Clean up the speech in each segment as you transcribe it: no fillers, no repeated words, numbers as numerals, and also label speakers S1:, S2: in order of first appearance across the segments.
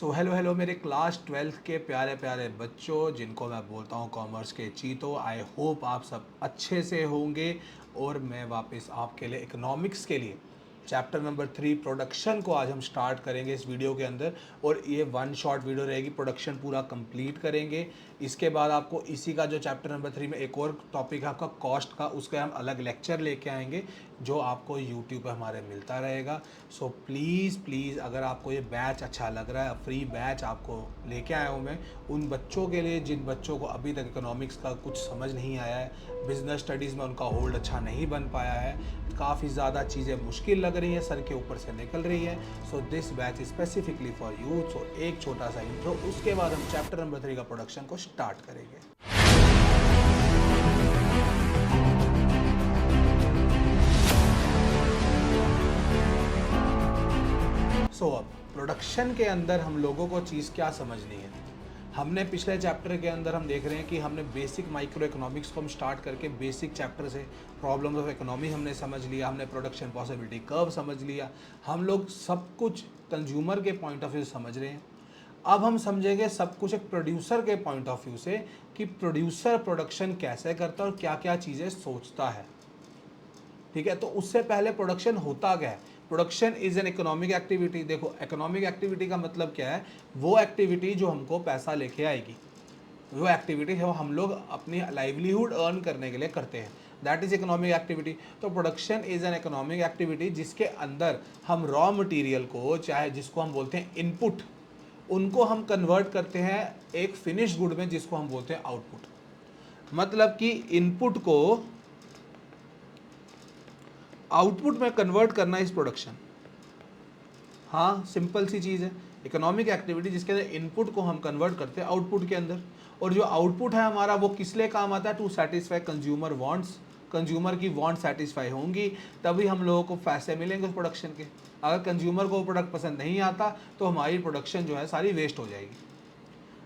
S1: So hello hello मेरे class 12th के प्यारे प्यारे बच्चों, जिनको मैं बोलता हूँ कॉमर्स के चीतो। आई होप आप सब अच्छे से होंगे। और मैं वापस आपके लिए इकोनॉमिक्स के लिए चैप्टर नंबर 3 प्रोडक्शन को आज हम स्टार्ट करेंगे इस वीडियो के अंदर। और ये वन शॉट वीडियो रहेगी, प्रोडक्शन पूरा कंप्लीट करेंगे। इसके बाद आपको इसी का जो चैप्टर नंबर 3 में एक और टॉपिक है आपका कॉस्ट का, उसका हम अलग लेक्चर लेके आएंगे जो आपको यूट्यूब पे हमारे मिलता रहेगा। सो प्लीज़ प्लीज़ अगर आपको ये बैच अच्छा लग रहा है, फ्री बैच आपको लेके आया हूँ मैं उन बच्चों के लिए जिन बच्चों को अभी तक इकोनॉमिक्स का कुछ समझ नहीं आया है, बिजनेस स्टडीज़ में उनका होल्ड अच्छा नहीं बन पाया है, काफ़ी ज़्यादा चीज़ें मुश्किल लग रही हैं, सर के ऊपर से निकल रही है। So this batch specifically for you. So एक छोटा सा इंट्रो, उसके बाद हम चैप्टर नंबर 3 का प्रोडक्शन को स्टार्ट करेंगे। अब प्रोडक्शन के अंदर हम लोगों को चीज़ क्या समझनी है। हमने पिछले चैप्टर के अंदर हम देख रहे हैं कि हमने बेसिक माइक्रो इकोनॉमिक्स को हम स्टार्ट करके बेसिक चैप्टर से प्रॉब्लम्स ऑफ इकोनॉमी हमने समझ लिया, हमने प्रोडक्शन पॉसिबिलिटी कर्व समझ लिया, हम लोग सब कुछ कंज्यूमर के पॉइंट ऑफ व्यू से समझ रहे हैं। अब हम समझेंगे सब कुछ एक प्रोड्यूसर के पॉइंट ऑफ व्यू से कि प्रोड्यूसर प्रोडक्शन कैसे करता है और क्या क्या चीज़ें सोचता है। ठीक है, तो उससे पहले प्रोडक्शन होता क्या है। Production is an economic activity. देखो, इकोनॉमिक एक्टिविटी का मतलब क्या है, वो एक्टिविटी जो हमको पैसा लेके आएगी, वो एक्टिविटी है वो हम लोग अपनी लाइवलीहुड अर्न करने के लिए करते हैं, दैट इज इकोनॉमिक एक्टिविटी। तो production is an economic activity जिसके अंदर हम रॉ मटेरियल को, चाहे जिसको हम बोलते हैं इनपुट, उनको हम कन्वर्ट करते हैं एक फिनिश गुड में जिसको हम बोलते हैं आउटपुट। मतलब कि इनपुट को आउटपुट में कन्वर्ट करना इस प्रोडक्शन। हाँ, सिंपल सी चीज़ है, इकोनॉमिक एक्टिविटी जिसके अंदर इनपुट को हम कन्वर्ट करते हैं आउटपुट के अंदर। और जो आउटपुट है हमारा वो किस लिए काम आता है, to satisfy consumer wants. Consumer की वांट सेटिस्फाई होंगी तभी हम लोगों को पैसे मिलेंगे उस प्रोडक्शन के। अगर कंज्यूमर को वो प्रोडक्ट पसंद नहीं आता तो हमारी प्रोडक्शन जो है सारी वेस्ट हो जाएगी।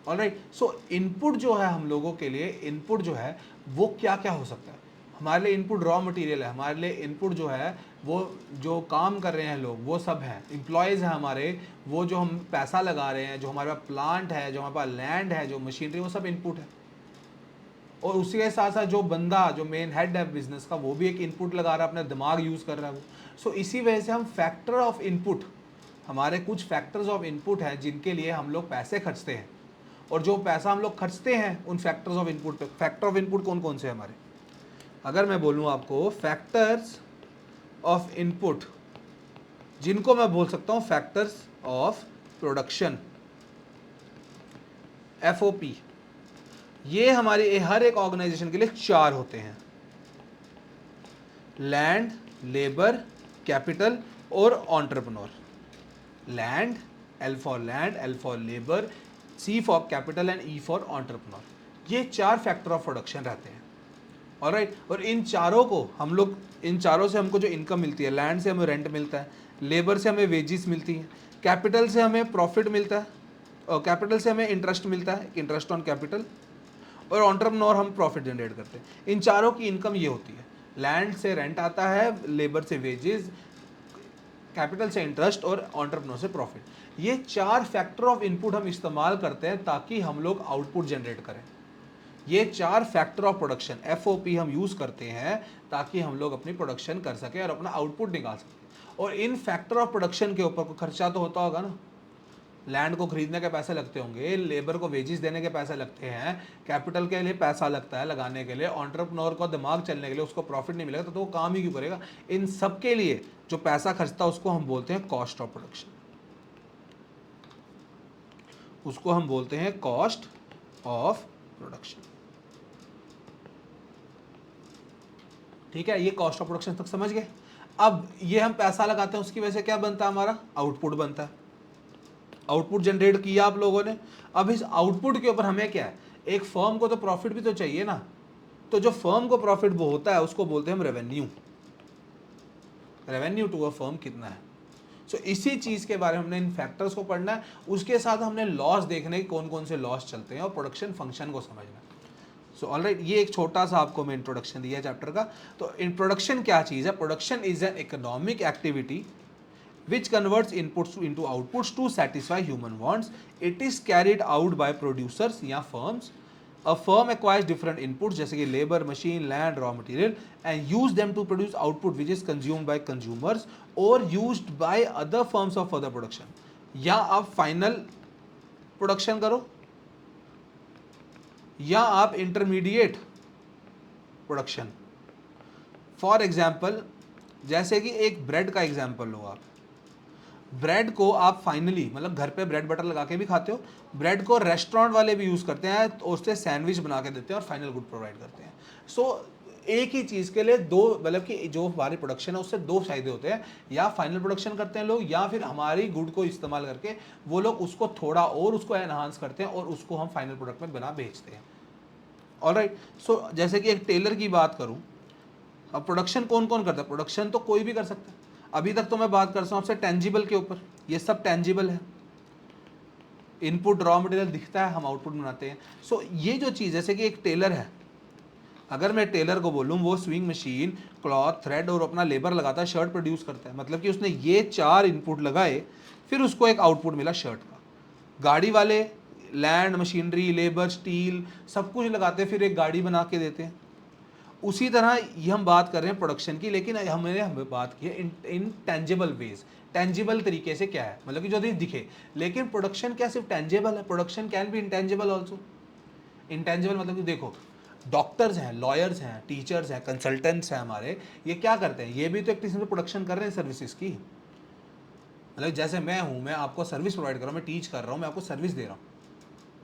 S1: ऑलराइट, सो इनपुट जो है हम लोगों के लिए, इनपुट जो है वो क्या क्या हो सकता है। हमारे लिए इनपुट रॉ मटेरियल है, हमारे लिए इनपुट जो है वो जो काम कर रहे हैं लोग वो सब हैं, एम्प्लॉयज़ हैं हमारे, वो जो हम पैसा लगा रहे हैं, जो हमारे पास प्लांट है, जो हमारे पास लैंड है, जो मशीनरी, वो सब इनपुट है। और उसी के साथ साथ जो बंदा, जो मेन हेड है बिजनेस का, वो भी एक इनपुट लगा रहा है, अपना दिमाग यूज़ कर रहा है वो। सो इसी वजह से हम फैक्टर ऑफ इनपुट, हमारे कुछ फैक्टर्स ऑफ इनपुट हैं जिनके लिए हम लोग पैसे खर्चते हैं। और जो पैसा हम लोग खर्चते हैं उन फैक्टर्स ऑफ इनपुट पे, फैक्टर ऑफ इनपुट कौन कौन से हमारे, अगर मैं बोलूँ आपको फैक्टर्स ऑफ इनपुट, जिनको मैं बोल सकता हूँ फैक्टर्स ऑफ प्रोडक्शन, FOP, ये हमारे हर एक ऑर्गेनाइजेशन के लिए 4 होते हैं। लैंड, लेबर, कैपिटल और entrepreneur. Land, L for land, L for labour, C for capital and E for entrepreneur. ये 4 फैक्टर ऑफ प्रोडक्शन रहते हैं। ऑलराइट, और इन चारों को हम लोग, इन चारों से हमको जो इनकम मिलती है, लैंड से हमें रेंट मिलता है, लेबर से हमें वेजेस मिलती हैं, कैपिटल से हमें प्रॉफिट मिलता है, और कैपिटल से हमें इंटरेस्ट मिलता है, इंटरेस्ट ऑन कैपिटल, और एंटरप्रेन्योर हम प्रॉफिट जनरेट करते हैं। इन चारों की इनकम ये होती है, लैंड से रेंट आता है, लेबर से वेजेस, कैपिटल से इंटरेस्ट और एंटरप्रेन्योर से प्रॉफिट। ये 4 फैक्टर ऑफ इनपुट हम इस्तेमाल करते हैं ताकि हम लोग आउटपुट जनरेट करें। ये 4 फैक्टर ऑफ प्रोडक्शन, FOP, हम यूज़ करते हैं ताकि हम लोग अपनी प्रोडक्शन कर सकें और अपना आउटपुट निकाल सकें। और इन फैक्टर ऑफ प्रोडक्शन के ऊपर कोई खर्चा तो होता होगा ना, लैंड को खरीदने के पैसे लगते होंगे, लेबर को वेजेस देने के पैसे लगते हैं, कैपिटल के लिए पैसा लगता है लगाने के लिए, एंटरप्रेन्योर को दिमाग चलने के लिए, उसको प्रॉफिट नहीं मिलेगा तो वो काम ही क्यों करेगा। इन सब के लिए जो पैसा खर्चता है उसको हम बोलते हैं कॉस्ट ऑफ प्रोडक्शन, उसको हम बोलते हैं कॉस्ट ऑफ प्रोडक्शन। ठीक है, ये कॉस्ट ऑफ प्रोडक्शन तक समझ गए। अब ये हम पैसा लगाते हैं, उसकी वजह से क्या बनता है, हमारा आउटपुट बनता है। आउटपुट जनरेट किया आप लोगों ने, अब इस आउटपुट के ऊपर हमें क्या है, एक फर्म को तो प्रॉफिट भी तो चाहिए ना, तो जो फर्म को प्रॉफिट वो होता है उसको बोलते हैं हम revenue. Revenue to a firm कितना है। सो इसी चीज़ के बारे में हमने इन फैक्टर्स को पढ़ना है, उसके साथ हमने लॉस देखने की कौन कौन से लॉस चलते हैं और प्रोडक्शन फंक्शन को समझना है। सो ऑलराइट, ये एक छोटा सा आपको मैं इंट्रोडक्शन दिया चैप्टर का। तो इन प्रोडक्शन क्या चीज़ है, production is an economic activity which converts inputs into outputs to satisfy human wants. It is carried out by producers या firms. A firm acquires different inputs जैसे कि labor, machine, land, raw material and use them to produce output which is consumed by consumers or used by other firms of further production. या आप final production करो या आप intermediate production. For example, जैसे कि एक ब्रेड का example लो आप, ब्रेड को आप फाइनली मतलब घर पे ब्रेड बटर लगा के भी खाते हो, ब्रेड को रेस्टोरेंट वाले भी यूज़ करते हैं तो उससे सैंडविच बना के देते हैं और फाइनल गुड प्रोवाइड करते हैं. सो एक ही चीज़ के लिए दो मतलब कि जो हमारी प्रोडक्शन है उससे दो फायदे होते हैं, या फाइनल प्रोडक्शन करते हैं लोग या फिर हमारी गुड को इस्तेमाल करके वो लोग उसको थोड़ा और उसको एनहांस करते हैं और उसको हम फाइनल प्रोडक्ट में बना बेचते हैं. ऑलराइट. सो जैसे कि एक टेलर की बात करूँ, अब प्रोडक्शन कौन कौन करता है? प्रोडक्शन तो कोई भी कर सकता है. अभी तक तो मैं बात कर रहा हूँ आपसे टेंजिबल के ऊपर, ये सब टेंजिबल है. इनपुट रॉ मटेरियल दिखता है, हम आउटपुट बनाते हैं. सो ये जो चीज़ जैसे कि एक टेलर है, अगर मैं टेलर को बोलूँ वो स्विंग मशीन, क्लॉथ, थ्रेड और अपना लेबर लगाता है, शर्ट प्रोड्यूस करता है, मतलब कि उसने ये 4 इनपुट लगाए फिर उसको एक आउटपुट मिला शर्ट का. गाड़ी वाले लैंड, मशीनरी, लेबर, स्टील सब कुछ लगाते फिर एक गाड़ी बना के देते हैं. उसी तरह ये हम बात कर रहे हैं प्रोडक्शन की, लेकिन हमें बात की है इन टेंजिबल वेज. टेंजिबल तरीके से क्या है, मतलब कि जो दिखे. लेकिन प्रोडक्शन क्या सिर्फ टेंजिबल है? Production can be intangible also. Intangible मतलब कि देखो, डॉक्टर्स हैं, लॉयर्स हैं, टीचर्स हैं, कंसल्टेंट्स हैं हमारे, ये क्या करते हैं? ये भी तो एक किस्म से प्रोडक्शन कर रहे हैं सर्विसेज की. मतलब जैसे मैं हूँ, मैं आपको सर्विस प्रोवाइड कर रहा हूँ, मैं टीच कर रहा हूँ, मैं आपको सर्विस दे रहा हूँ.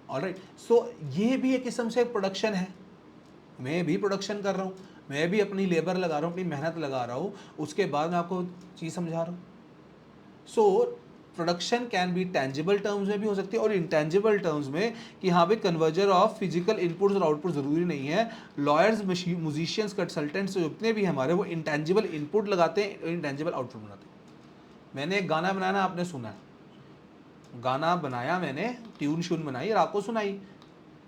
S1: ऑलराइट. सो ये भी एक किस्म से प्रोडक्शन है. मैं भी प्रोडक्शन कर रहा हूँ, मैं भी अपनी लेबर लगा रहा हूँ, अपनी मेहनत लगा रहा हूँ, उसके बाद मैं आपको चीज़ समझा रहा हूँ. So production can be tangible terms में भी हो सकती है और इंटेंजिबल टर्म्स में कि हाँ भाई कन्वर्जर ऑफ फिजिकल इनपुट्स और आउटपुट ज़रूरी नहीं है. लॉयर्स, म्यूजिशियंस, कंसल्टेंट्स जितने भी हमारे वो इंटेंजिबल इनपुट लगाते हैं, इंटेंजिबल आउटपुट बनाते हैं. मैंने एक गाना बनाया, आपने सुना है, गाना बनाया मैंने, ट्यून श्यून बनाई और आपको सुनाई,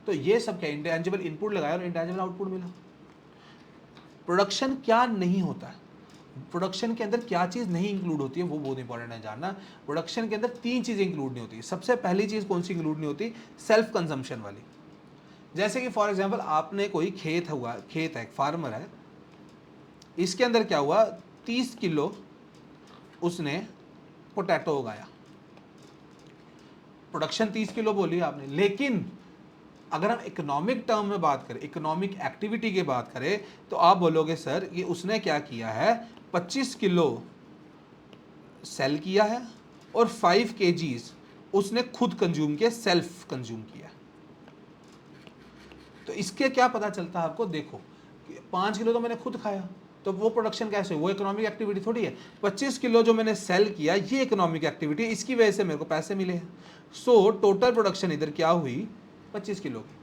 S1: तो ये सब क्या इंटेंजिबल इनपुट लगाया और इंटेंजिबल आउटपुट मिला. प्रोडक्शन क्या नहीं होता है, प्रोडक्शन के अंदर क्या चीज़ नहीं इंक्लूड होती है वो बहुत इंपॉर्टेंट है जानना. प्रोडक्शन के अंदर 3 चीज़ें इंक्लूड नहीं होती. सबसे पहली चीज़ कौन सी इंक्लूड नहीं होती? सेल्फ कंजम्पशन वाली. जैसे कि फॉर एग्जांपल आपने कोई खेत है, एक फार्मर है, इसके अंदर क्या हुआ, 30 किलो उसने पोटैटो उगाया, प्रोडक्शन 30 किलो बोली आपने. लेकिन अगर हम इकोनॉमिक टर्म में बात करें, इकोनॉमिक एक्टिविटी की बात करें, तो आप बोलोगे सर ये उसने क्या किया है, 25 किलो सेल किया है और 5 kgs उसने खुद कंज्यूम किया, सेल्फ कंज्यूम किया. तो इसके क्या पता चलता है आपको? देखो 5 किलो तो मैंने खुद खाया, तो वो प्रोडक्शन कैसे? वो इकोनॉमिक एक्टिविटी थोड़ी है. 25 किलो जो मैंने सेल किया ये इकोनॉमिक एक्टिविटी, इसकी वजह से मेरे को पैसे मिले हैं. सो टोटल प्रोडक्शन इधर क्या हुई, 25 किलो की.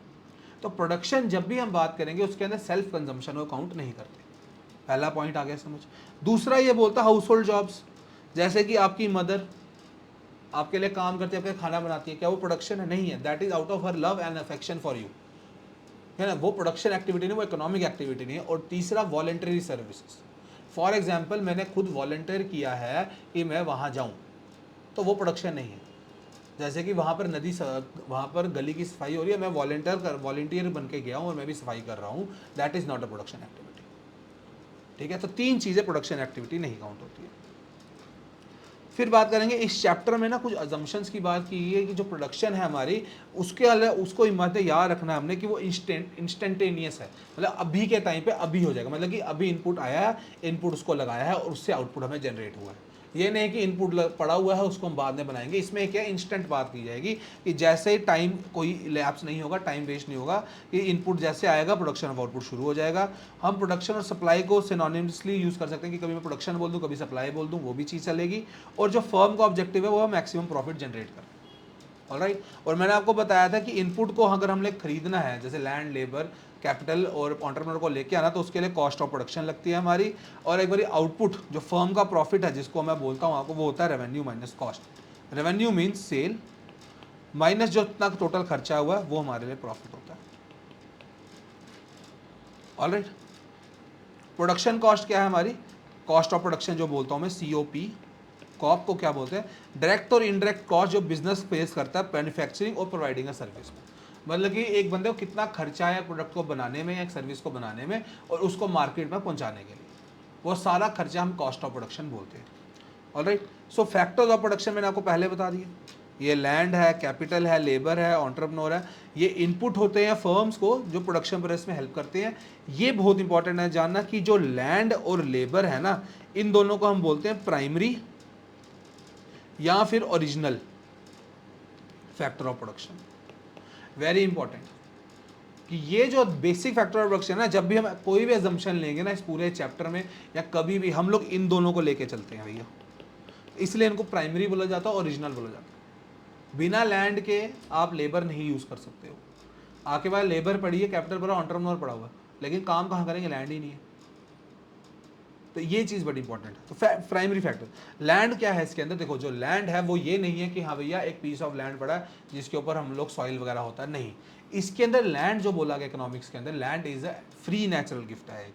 S1: तो प्रोडक्शन जब भी हम बात करेंगे उसके अंदर सेल्फ कंजम्पशन को काउंट नहीं करते. पहला पॉइंट आ गया समझ. दूसरा ये बोलता हाउस होल्ड जॉब्स, जैसे कि आपकी मदर आपके लिए काम करती है, आपके खाना बनाती है, क्या वो प्रोडक्शन है? नहीं है. That is out of her love and affection for you, है ना. वो प्रोडक्शन एक्टिविटी नहीं, वो इकोनॉमिक एक्टिविटी नहीं है. और तीसरा वॉलंटरी सर्विसेज. फॉर एग्जाम्पल मैंने खुद वॉलंटियर किया है कि मैं वहाँ जाऊँ, तो वो प्रोडक्शन नहीं है. जैसे कि वहाँ पर वहाँ पर गली की सफाई हो रही है, मैं वॉलंटियर बन के गया हूँ और मैं भी सफाई कर रहा हूँ, that is not a production activity. ठीक है. तो 3 चीज़ें प्रोडक्शन एक्टिविटी नहीं काउंट होती है. फिर बात करेंगे इस चैप्टर में ना कुछ अजम्पशंस की बात की है कि जो प्रोडक्शन है हमारी उसके अलग उसको इम्पॉर्टेंट याद रखना है हमने कि वो इंस्टेंटेनियस है, मतलब अभी के टाइम पे अभी हो जाएगा. मतलब कि अभी इनपुट आया है, इनपुट उसको लगाया है और उससे आउटपुट हमें जनरेट हुआ है. ये नहीं कि इनपुट पड़ा हुआ है उसको हम बाद में बनाएंगे. इसमें क्या इंस्टेंट बात की जाएगी कि जैसे ही टाइम कोई लैप्स नहीं होगा, टाइम वेस्ट नहीं होगा, कि इनपुट जैसे आएगा प्रोडक्शन ऑफ आउटपुट शुरू हो जाएगा. हम प्रोडक्शन और सप्लाई को सिनोनिमसली यूज़ कर सकते हैं कि कभी मैं प्रोडक्शन बोल दूँ, कभी सप्लाई बोल दूँ, वो भी चीज़ चलेगी. और जो फर्म का ऑब्जेक्टिव है वो मैक्सिमम प्रॉफिट जनरेट करें. ऑलराइट. और मैंने आपको बताया था कि इनपुट को अगर हमने खरीदना है, जैसे लैंड, लेबर, कैपिटल और एंटरप्रेन्योर को लेके आना, तो उसके लिए कॉस्ट ऑफ प्रोडक्शन लगती है हमारी. और एक बार आउटपुट जो फर्म का प्रॉफिट है जिसको मैं बोलता हूँ आपको, वो होता है revenue minus cost. Revenue means sale minus जो इतना टोटल खर्चा हुआ है वो हमारे लिए प्रॉफिट होता है. ऑलराइट. प्रोडक्शन कॉस्ट क्या है हमारी? कॉस्ट ऑफ प्रोडक्शन जो बोलता हूँ मैं COP स्कोप को क्या बोलते हैं, डायरेक्ट और इनडायरेक्ट कॉस्ट जो बिजनेस फेस करता है मैन्युफैक्चरिंग और प्रोवाइडिंग अ सर्विस में। मतलब कि एक बंदे को कितना खर्चा है प्रोडक्ट को बनाने में या एक सर्विस को बनाने में और उसको मार्केट में पहुंचाने के लिए, वो सारा खर्चा हम कॉस्ट ऑफ प्रोडक्शन बोलते हैं। Alright, so factors of production मैंने आपको पहले बता दिया, ये लैंड है, कैपिटल है, लेबर है, एंटरप्रेन्योर है, ये इनपुट होते हैं फर्म्स को जो प्रोडक्शन प्रोसेस में हेल्प करते हैं। ये बहुत इंपॉर्टेंट है जानना कि जो लैंड और लेबर है ना, इन दोनों को हम बोलते हैं प्राइमरी या फिर original factor of production. Very important कि ये जो बेसिक फैक्टर ऑफ प्रोडक्शन है, जब भी हम कोई भी एजम्पशन लेंगे ना इस पूरे चैप्टर में या कभी भी, हम लोग इन दोनों को लेके चलते हैं भैया, इसलिए इनको प्राइमरी बोला जाता है, ओरिजिनल बोला जाता है। बिना लैंड के आप लेबर नहीं यूज कर सकते हो। आपके पास लेबर पड़ी है, कैपिटल पड़ा, एंटरप्रेन्योर पड़ा हुआ है, लेकिन काम कहाँ करेंगे, लैंड ही नहीं है। तो ये चीज़ बड़ी इंपॉर्टेंट है। तो प्राइमरी फैक्टर लैंड क्या है इसके अंदर, देखो जो लैंड है वो ये नहीं है कि हाँ भैया एक पीस ऑफ लैंड पड़ा है जिसके ऊपर हम लोग सॉइल वगैरह होता है, नहीं। इसके अंदर लैंड जो बोला गया इकोनॉमिक्स के अंदर, land is a free natural gift है, एक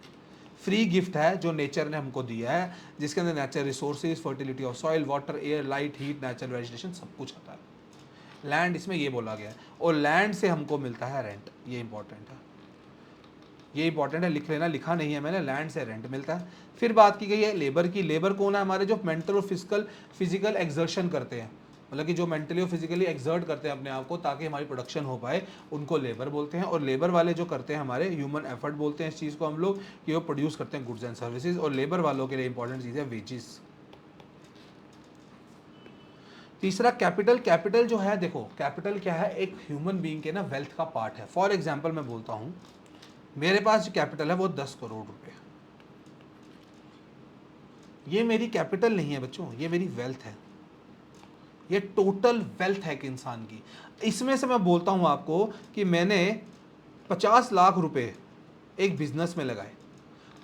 S1: फ्री गिफ्ट है जो नेचर ने हमको दिया है, जिसके अंदर natural resources, fertility of soil, water, air, light, heat, natural vegetation सब कुछ आता है। लैंड इसमें ये बोला गया है, और लैंड से हमको मिलता है रेंट। ये इंपॉर्टेंट है, ये इंपॉर्टेंट है, लिख लेना, लिखा नहीं है मैंने, लैंड से रेंट मिलता है। फिर बात की गई है लेबर की। लेबर कौन है, हमारे जो मेंटल और फिजिकल एक्सर्शन करते हैं, मतलब कि जो मेंटली और फिजिकली एक्सर्ट करते हैं अपने आप को ताकि हमारी प्रोडक्शन हो पाए, उनको लेबर बोलते हैं। और लेबर वाले जो करते हैं हमारे ह्यूमन एफर्ट बोलते हैं इस चीज़ को हम लोग, कि वो प्रोड्यूस करते हैं गुड्स एंड सर्विसेज। और लेबर वालों के लिए इंपॉर्टेंट चीज़ है वेजेस। तीसरा कैपिटल। कैपिटल जो है, देखो कैपिटल क्या है, एक ह्यूमन बीइंग के ना वेल्थ का पार्ट है। फॉर एग्जाम्पल मैं बोलता हूँ, मेरे पास जो कैपिटल है वो 10 करोड़ रुपए, ये मेरी कैपिटल नहीं है बच्चों, ये मेरी वेल्थ है। ये टोटल वेल्थ है कि इंसान की। इसमें से मैं बोलता हूं आपको कि मैंने 50 लाख रुपए एक बिजनेस में लगाए,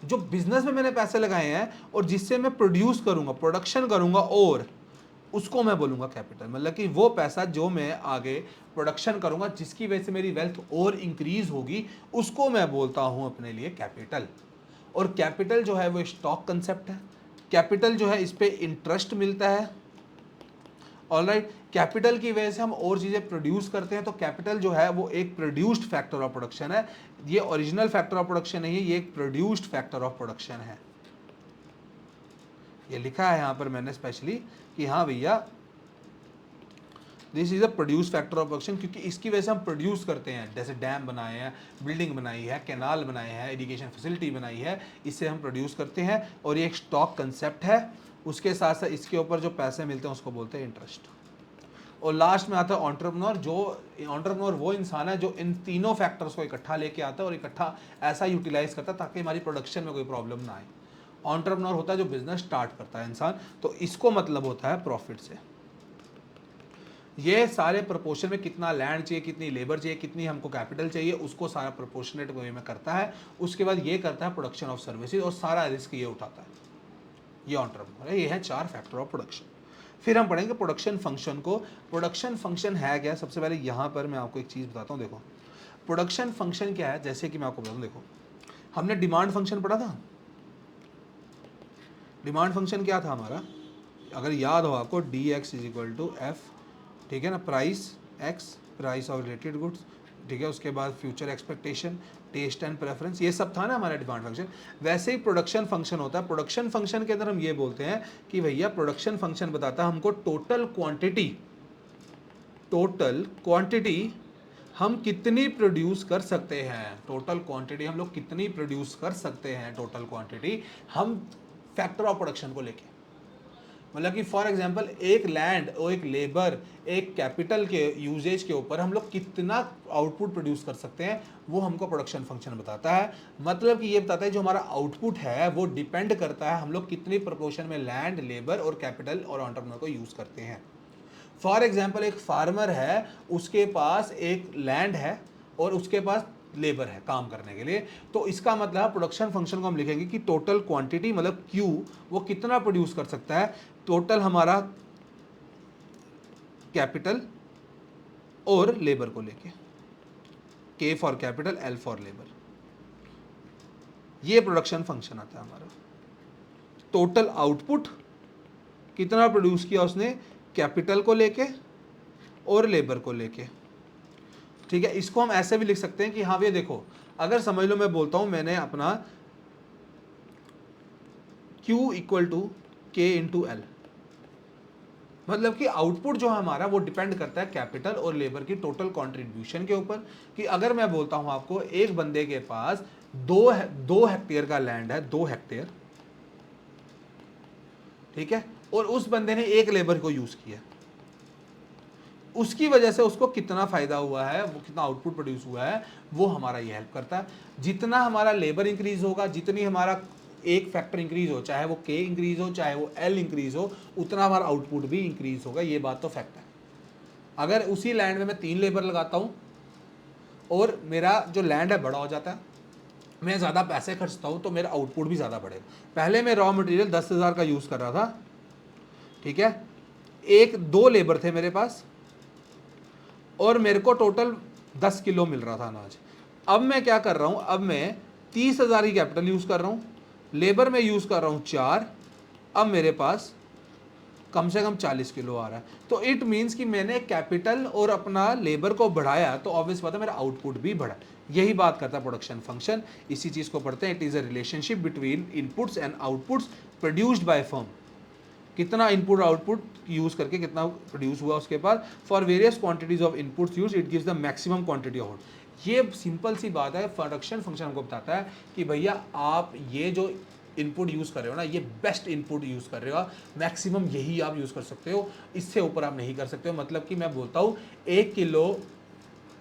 S1: जो बिजनेस में मैंने पैसे लगाए हैं और जिससे मैं प्रोड्यूस करूंगा, प्रोडक्शन करूंगा, और उसको मैं बोलूंगा कैपिटल। मतलब कि वो पैसा जो मैं आगे प्रोडक्शन करूंगा जिसकी वजह से मेरी वेल्थ और इंक्रीज होगी, उसको मैं बोलता हूं अपने लिए कैपिटल। और कैपिटल जो है वो स्टॉक कंसेप्ट है। कैपिटल जो है इस पे इंटरेस्ट मिलता है। ऑलराइट, कैपिटल की वजह से हम और चीज़ें प्रोड्यूस करते हैं। तो कैपिटल जो है वो एक प्रोड्यूस्ड फैक्टर ऑफ प्रोडक्शन है। ये ओरिजिनल फैक्टर ऑफ प्रोडक्शन नहीं है, ये एक प्रोड्यूस्ड फैक्टर ऑफ प्रोडक्शन है। ये लिखा है यहाँ पर मैंने स्पेशली कि हाँ भैया this is a produce factor of production, क्योंकि इसकी वजह से हम प्रोड्यूस करते हैं। जैसे डैम बनाए हैं, बिल्डिंग बनाई है, कैनाल बनाए हैं, इरिगेशन फैसिलिटी बनाई है, इससे हम प्रोड्यूस करते हैं। और ये एक स्टॉक कंसेप्ट है। उसके साथ साथ इसके ऊपर जो पैसे मिलते हैं उसको बोलते हैं इंटरेस्ट। और लास्ट में आता है एंटरप्रेन्योर। जो एंटरप्रेन्योर वो इंसान है जो इन तीनों फैक्टर्स को इकट्ठा लेके आता है और इकट्ठा ऐसा यूटिलाइज करता है ताकि हमारी प्रोडक्शन में कोई प्रॉब्लम ना आए। एंटरप्रेन्योर होता है जो बिजनेस स्टार्ट करता है इंसान, तो इसको मतलब होता है प्रॉफिट से। ये सारे प्रोपोर्शन में कितना लैंड चाहिए, कितनी लेबर चाहिए, कितनी हमको कैपिटल चाहिए, उसको सारा प्रोपोर्शनेट वे में करता है। उसके बाद ये करता है प्रोडक्शन ऑफ सर्विसेज और सारा रिस्क ये उठाता है। ये एंटरप्रेन्योर है। ये है 4 फैक्टर ऑफ प्रोडक्शन। फिर हम पढ़ेंगे प्रोडक्शन फंक्शन को। प्रोडक्शन फंक्शन है क्या, सबसे पहले यहाँ पर मैं आपको एक चीज़ बताता हूँ। देखो प्रोडक्शन फंक्शन क्या है, जैसे कि मैं आपको बताऊँ, देखो हमने डिमांड फंक्शन पढ़ा था। डिमांड फंक्शन क्या था हमारा, अगर याद हो आपको, D X is equal to F, ठीक है ना, price X, price of related goods, ठीक है, उसके बाद future expectation, taste and preference, ये सब था ना हमारा डिमांड फंक्शन। वैसे ही प्रोडक्शन फंक्शन होता है। प्रोडक्शन फंक्शन के अंदर हम ये बोलते हैं कि भैया प्रोडक्शन फंक्शन बताता है हमको टोटल क्वांटिटी हम कितनी प्रोड्यूस कर सकते हैं। टोटल क्वांटिटी हम लोग कितनी प्रोड्यूस कर सकते हैं, टोटल क्वांटिटी हम फैक्टर ऑफ प्रोडक्शन को लेके। मतलब कि फॉर एग्जांपल एक लैंड और एक लेबर, एक कैपिटल के यूजेज के ऊपर हम लोग कितना आउटपुट प्रोड्यूस कर सकते हैं, वो हमको प्रोडक्शन फंक्शन बताता है। मतलब कि ये बताता है जो हमारा आउटपुट है वो डिपेंड करता है हम लोग कितनी प्रोपोर्शन में लैंड, लेबर और कैपिटल और एंटरप्रेन्योर को यूज़ करते हैं। फॉर एग्जाम्पल एक फार्मर है, उसके पास एक लैंड है और उसके पास लेबर है काम करने के लिए, तो इसका मतलब प्रोडक्शन फंक्शन को हम लिखेंगे कि टोटल क्वांटिटी मतलब क्यू, वो कितना प्रोड्यूस कर सकता है, टोटल हमारा कैपिटल और लेबर को लेके, के for capital, L for labour, ये प्रोडक्शन फंक्शन आता है हमारा। टोटल आउटपुट कितना प्रोड्यूस किया उसने, कैपिटल को लेके और लेबर को लेके, ठीक है। इसको हम ऐसे भी लिख सकते हैं कि हाँ भैया देखो, अगर समझ लो मैं बोलता हूं मैंने अपना Q इक्वल टू के इंटू एल, मतलब कि आउटपुट जो है हमारा वो डिपेंड करता है कैपिटल और लेबर की टोटल कंट्रीब्यूशन के ऊपर। कि अगर मैं बोलता हूं आपको एक बंदे के पास 2 हेक्टेयर का लैंड है, 2 हेक्टेयर, ठीक है, और उस बंदे ने एक लेबर को यूज किया, उसकी वजह से उसको कितना फायदा हुआ है, वो कितना आउटपुट प्रोड्यूस हुआ है, वो हमारा ये हेल्प करता है। जितना हमारा लेबर इंक्रीज होगा, जितनी हमारा एक फैक्टर इंक्रीज हो, चाहे वो के इंक्रीज हो चाहे वो एल इंक्रीज हो, उतना हमारा आउटपुट भी इंक्रीज होगा। ये बात तो फैक्ट है। अगर उसी लैंड में मैं 3 लेबर लगाता हूँ और मेरा जो लैंड है बड़ा हो जाता है, मैं ज़्यादा पैसे खर्चता हूँ, तो मेरा आउटपुट भी ज़्यादा बढ़ेगा। पहले मैं रॉ मटेरियल 10,000 का यूज़ कर रहा था, ठीक है, 2 लेबर थे मेरे पास और मेरे को टोटल 10 किलो मिल रहा था अनाज। अब मैं क्या कर रहा हूँ, अब मैं 30,000 की कैपिटल यूज़ कर रहा हूँ, लेबर में यूज़ कर रहा हूँ 4, अब मेरे पास कम से कम 40 किलो आ रहा है। तो इट मीन्स कि मैंने कैपिटल और अपना लेबर को बढ़ाया, तो ऑब्वियस बात है मेरा आउटपुट भी बढ़ा। यही बात करता है प्रोडक्शन फंक्शन। इसी चीज़ को पढ़ते हैं, it is a relationship between inputs and outputs produced by firm. कितना इनपुट आउटपुट यूज करके कितना प्रोड्यूस हुआ उसके बाद, for various quantities of inputs use it gives the maximum quantity of output. ये सिंपल सी बात है। प्रोडक्शन फंक्शन हमको बताता है कि भैया आप ये जो इनपुट यूज़ कर रहे हो ना, ये बेस्ट इनपुट यूज़ कर रहे हो, मैक्सिमम यही आप यूज़ कर सकते हो, इससे ऊपर आप नहीं कर सकते हो। मतलब कि मैं बोलता हूँ 1 किलो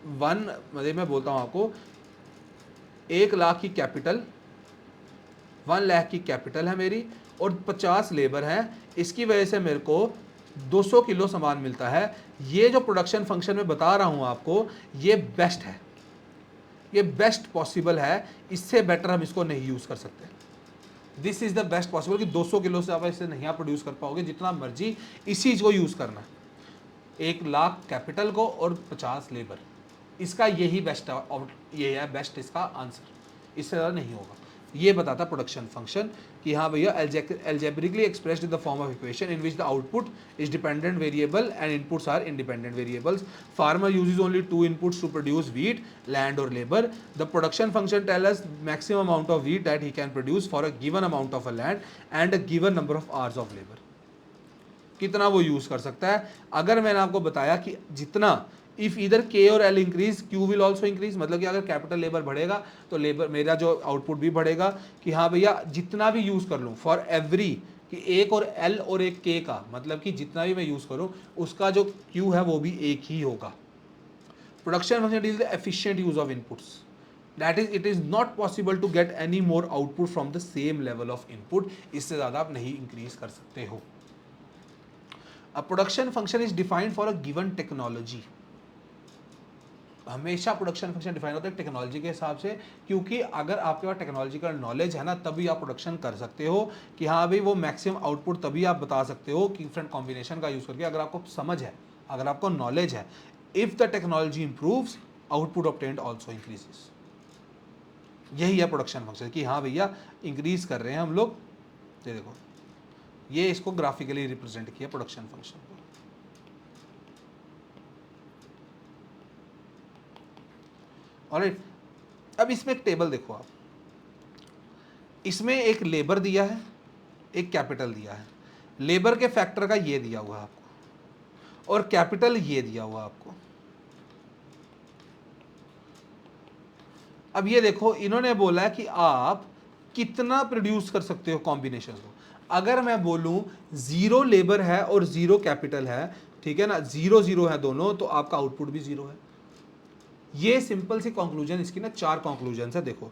S1: मतलब मैं बोलता हूँ आपको 1 लाख की कैपिटल, 1 लाख की कैपिटल है मेरी और 50 लेबर है, इसकी वजह से मेरे को 200 किलो सामान मिलता है। ये जो प्रोडक्शन फंक्शन में बता रहा हूँ आपको, ये बेस्ट है, ये बेस्ट पॉसिबल है, इससे बेटर हम इसको नहीं यूज़ कर सकते। This is the best possible कि 200 किलो से आप इससे नहीं आप प्रोड्यूस कर पाओगे, जितना मर्जी इसी चीज़ को यूज़ करना, 1 लाख कैपिटल को और 50 लेबर, इसका यही बेस्ट, ये है बेस्ट इसका आंसर, इससे ज़्यादा नहीं होगा। ये बताता प्रोडक्शन फंक्शन कि हाँ भैया algebraically expressed in the form of equation in which the output is dependent variable and inputs are independent variables. Farmer uses only 2 inputs to produce wheat, land or labor. The production function tells us maximum amount of wheat that he can produce for a given amount of a land and a given number of hours of labor. कितना वो use कर सकता है। अगर मैंने आपको बताया कि जितना इफ इधर के और L increase Q will also increase, मतलब कि अगर कैपिटल लेबर बढ़ेगा तो लेबर मेरा जो आउटपुट भी बढ़ेगा। कि हाँ भैया जितना भी यूज कर लूँ फॉर एवरी, कि एक और एल और एक के का, मतलब कि जितना भी मैं यूज करूँ उसका जो क्यू है वो भी एक ही होगा। Production function is the efficient use of inputs, that is it is not possible to get any more output from the same level of input, इससे ज़्यादा आप नहीं इंक्रीज कर सकते हो। A production function is defined for a given technology. हमेशा production function define होता है टेक्नोलॉजी के हिसाब से, क्योंकि अगर आपके पास टेक्नोलॉजिकल नॉलेज है ना, तभी आप प्रोडक्शन कर सकते हो। कि हाँ भाई वो मैक्सिमम आउटपुट तभी आप बता सकते हो कि डिफरेंट कॉम्बिनेशन का यूज़ करके, अगर आपको समझ है, अगर आपको नॉलेज है। If the technology improves output obtained also increases. यही है प्रोडक्शन फंक्शन कि हाँ भैया इंक्रीज कर रहे हैं हम लोग। ये देखो, ये इसको ग्राफिकली रिप्रेजेंट किया प्रोडक्शन फंक्शन को। ऑलराइट, अब इसमें एक टेबल देखो आप, इसमें एक लेबर दिया है, एक कैपिटल दिया है। लेबर के फैक्टर का ये दिया हुआ है आपको और कैपिटल ये दिया हुआ आपको। अब ये देखो, इन्होंने बोला है कि आप कितना प्रोड्यूस कर सकते हो कॉम्बिनेशन को। अगर मैं बोलूं 0 लेबर है और 0 कैपिटल है, ठीक है ना, 0 0 है दोनों, तो आपका आउटपुट भी 0 है। ये सिंपल सी कंक्लूजन, इसकी ना 4 कंक्लूजन है। देखो,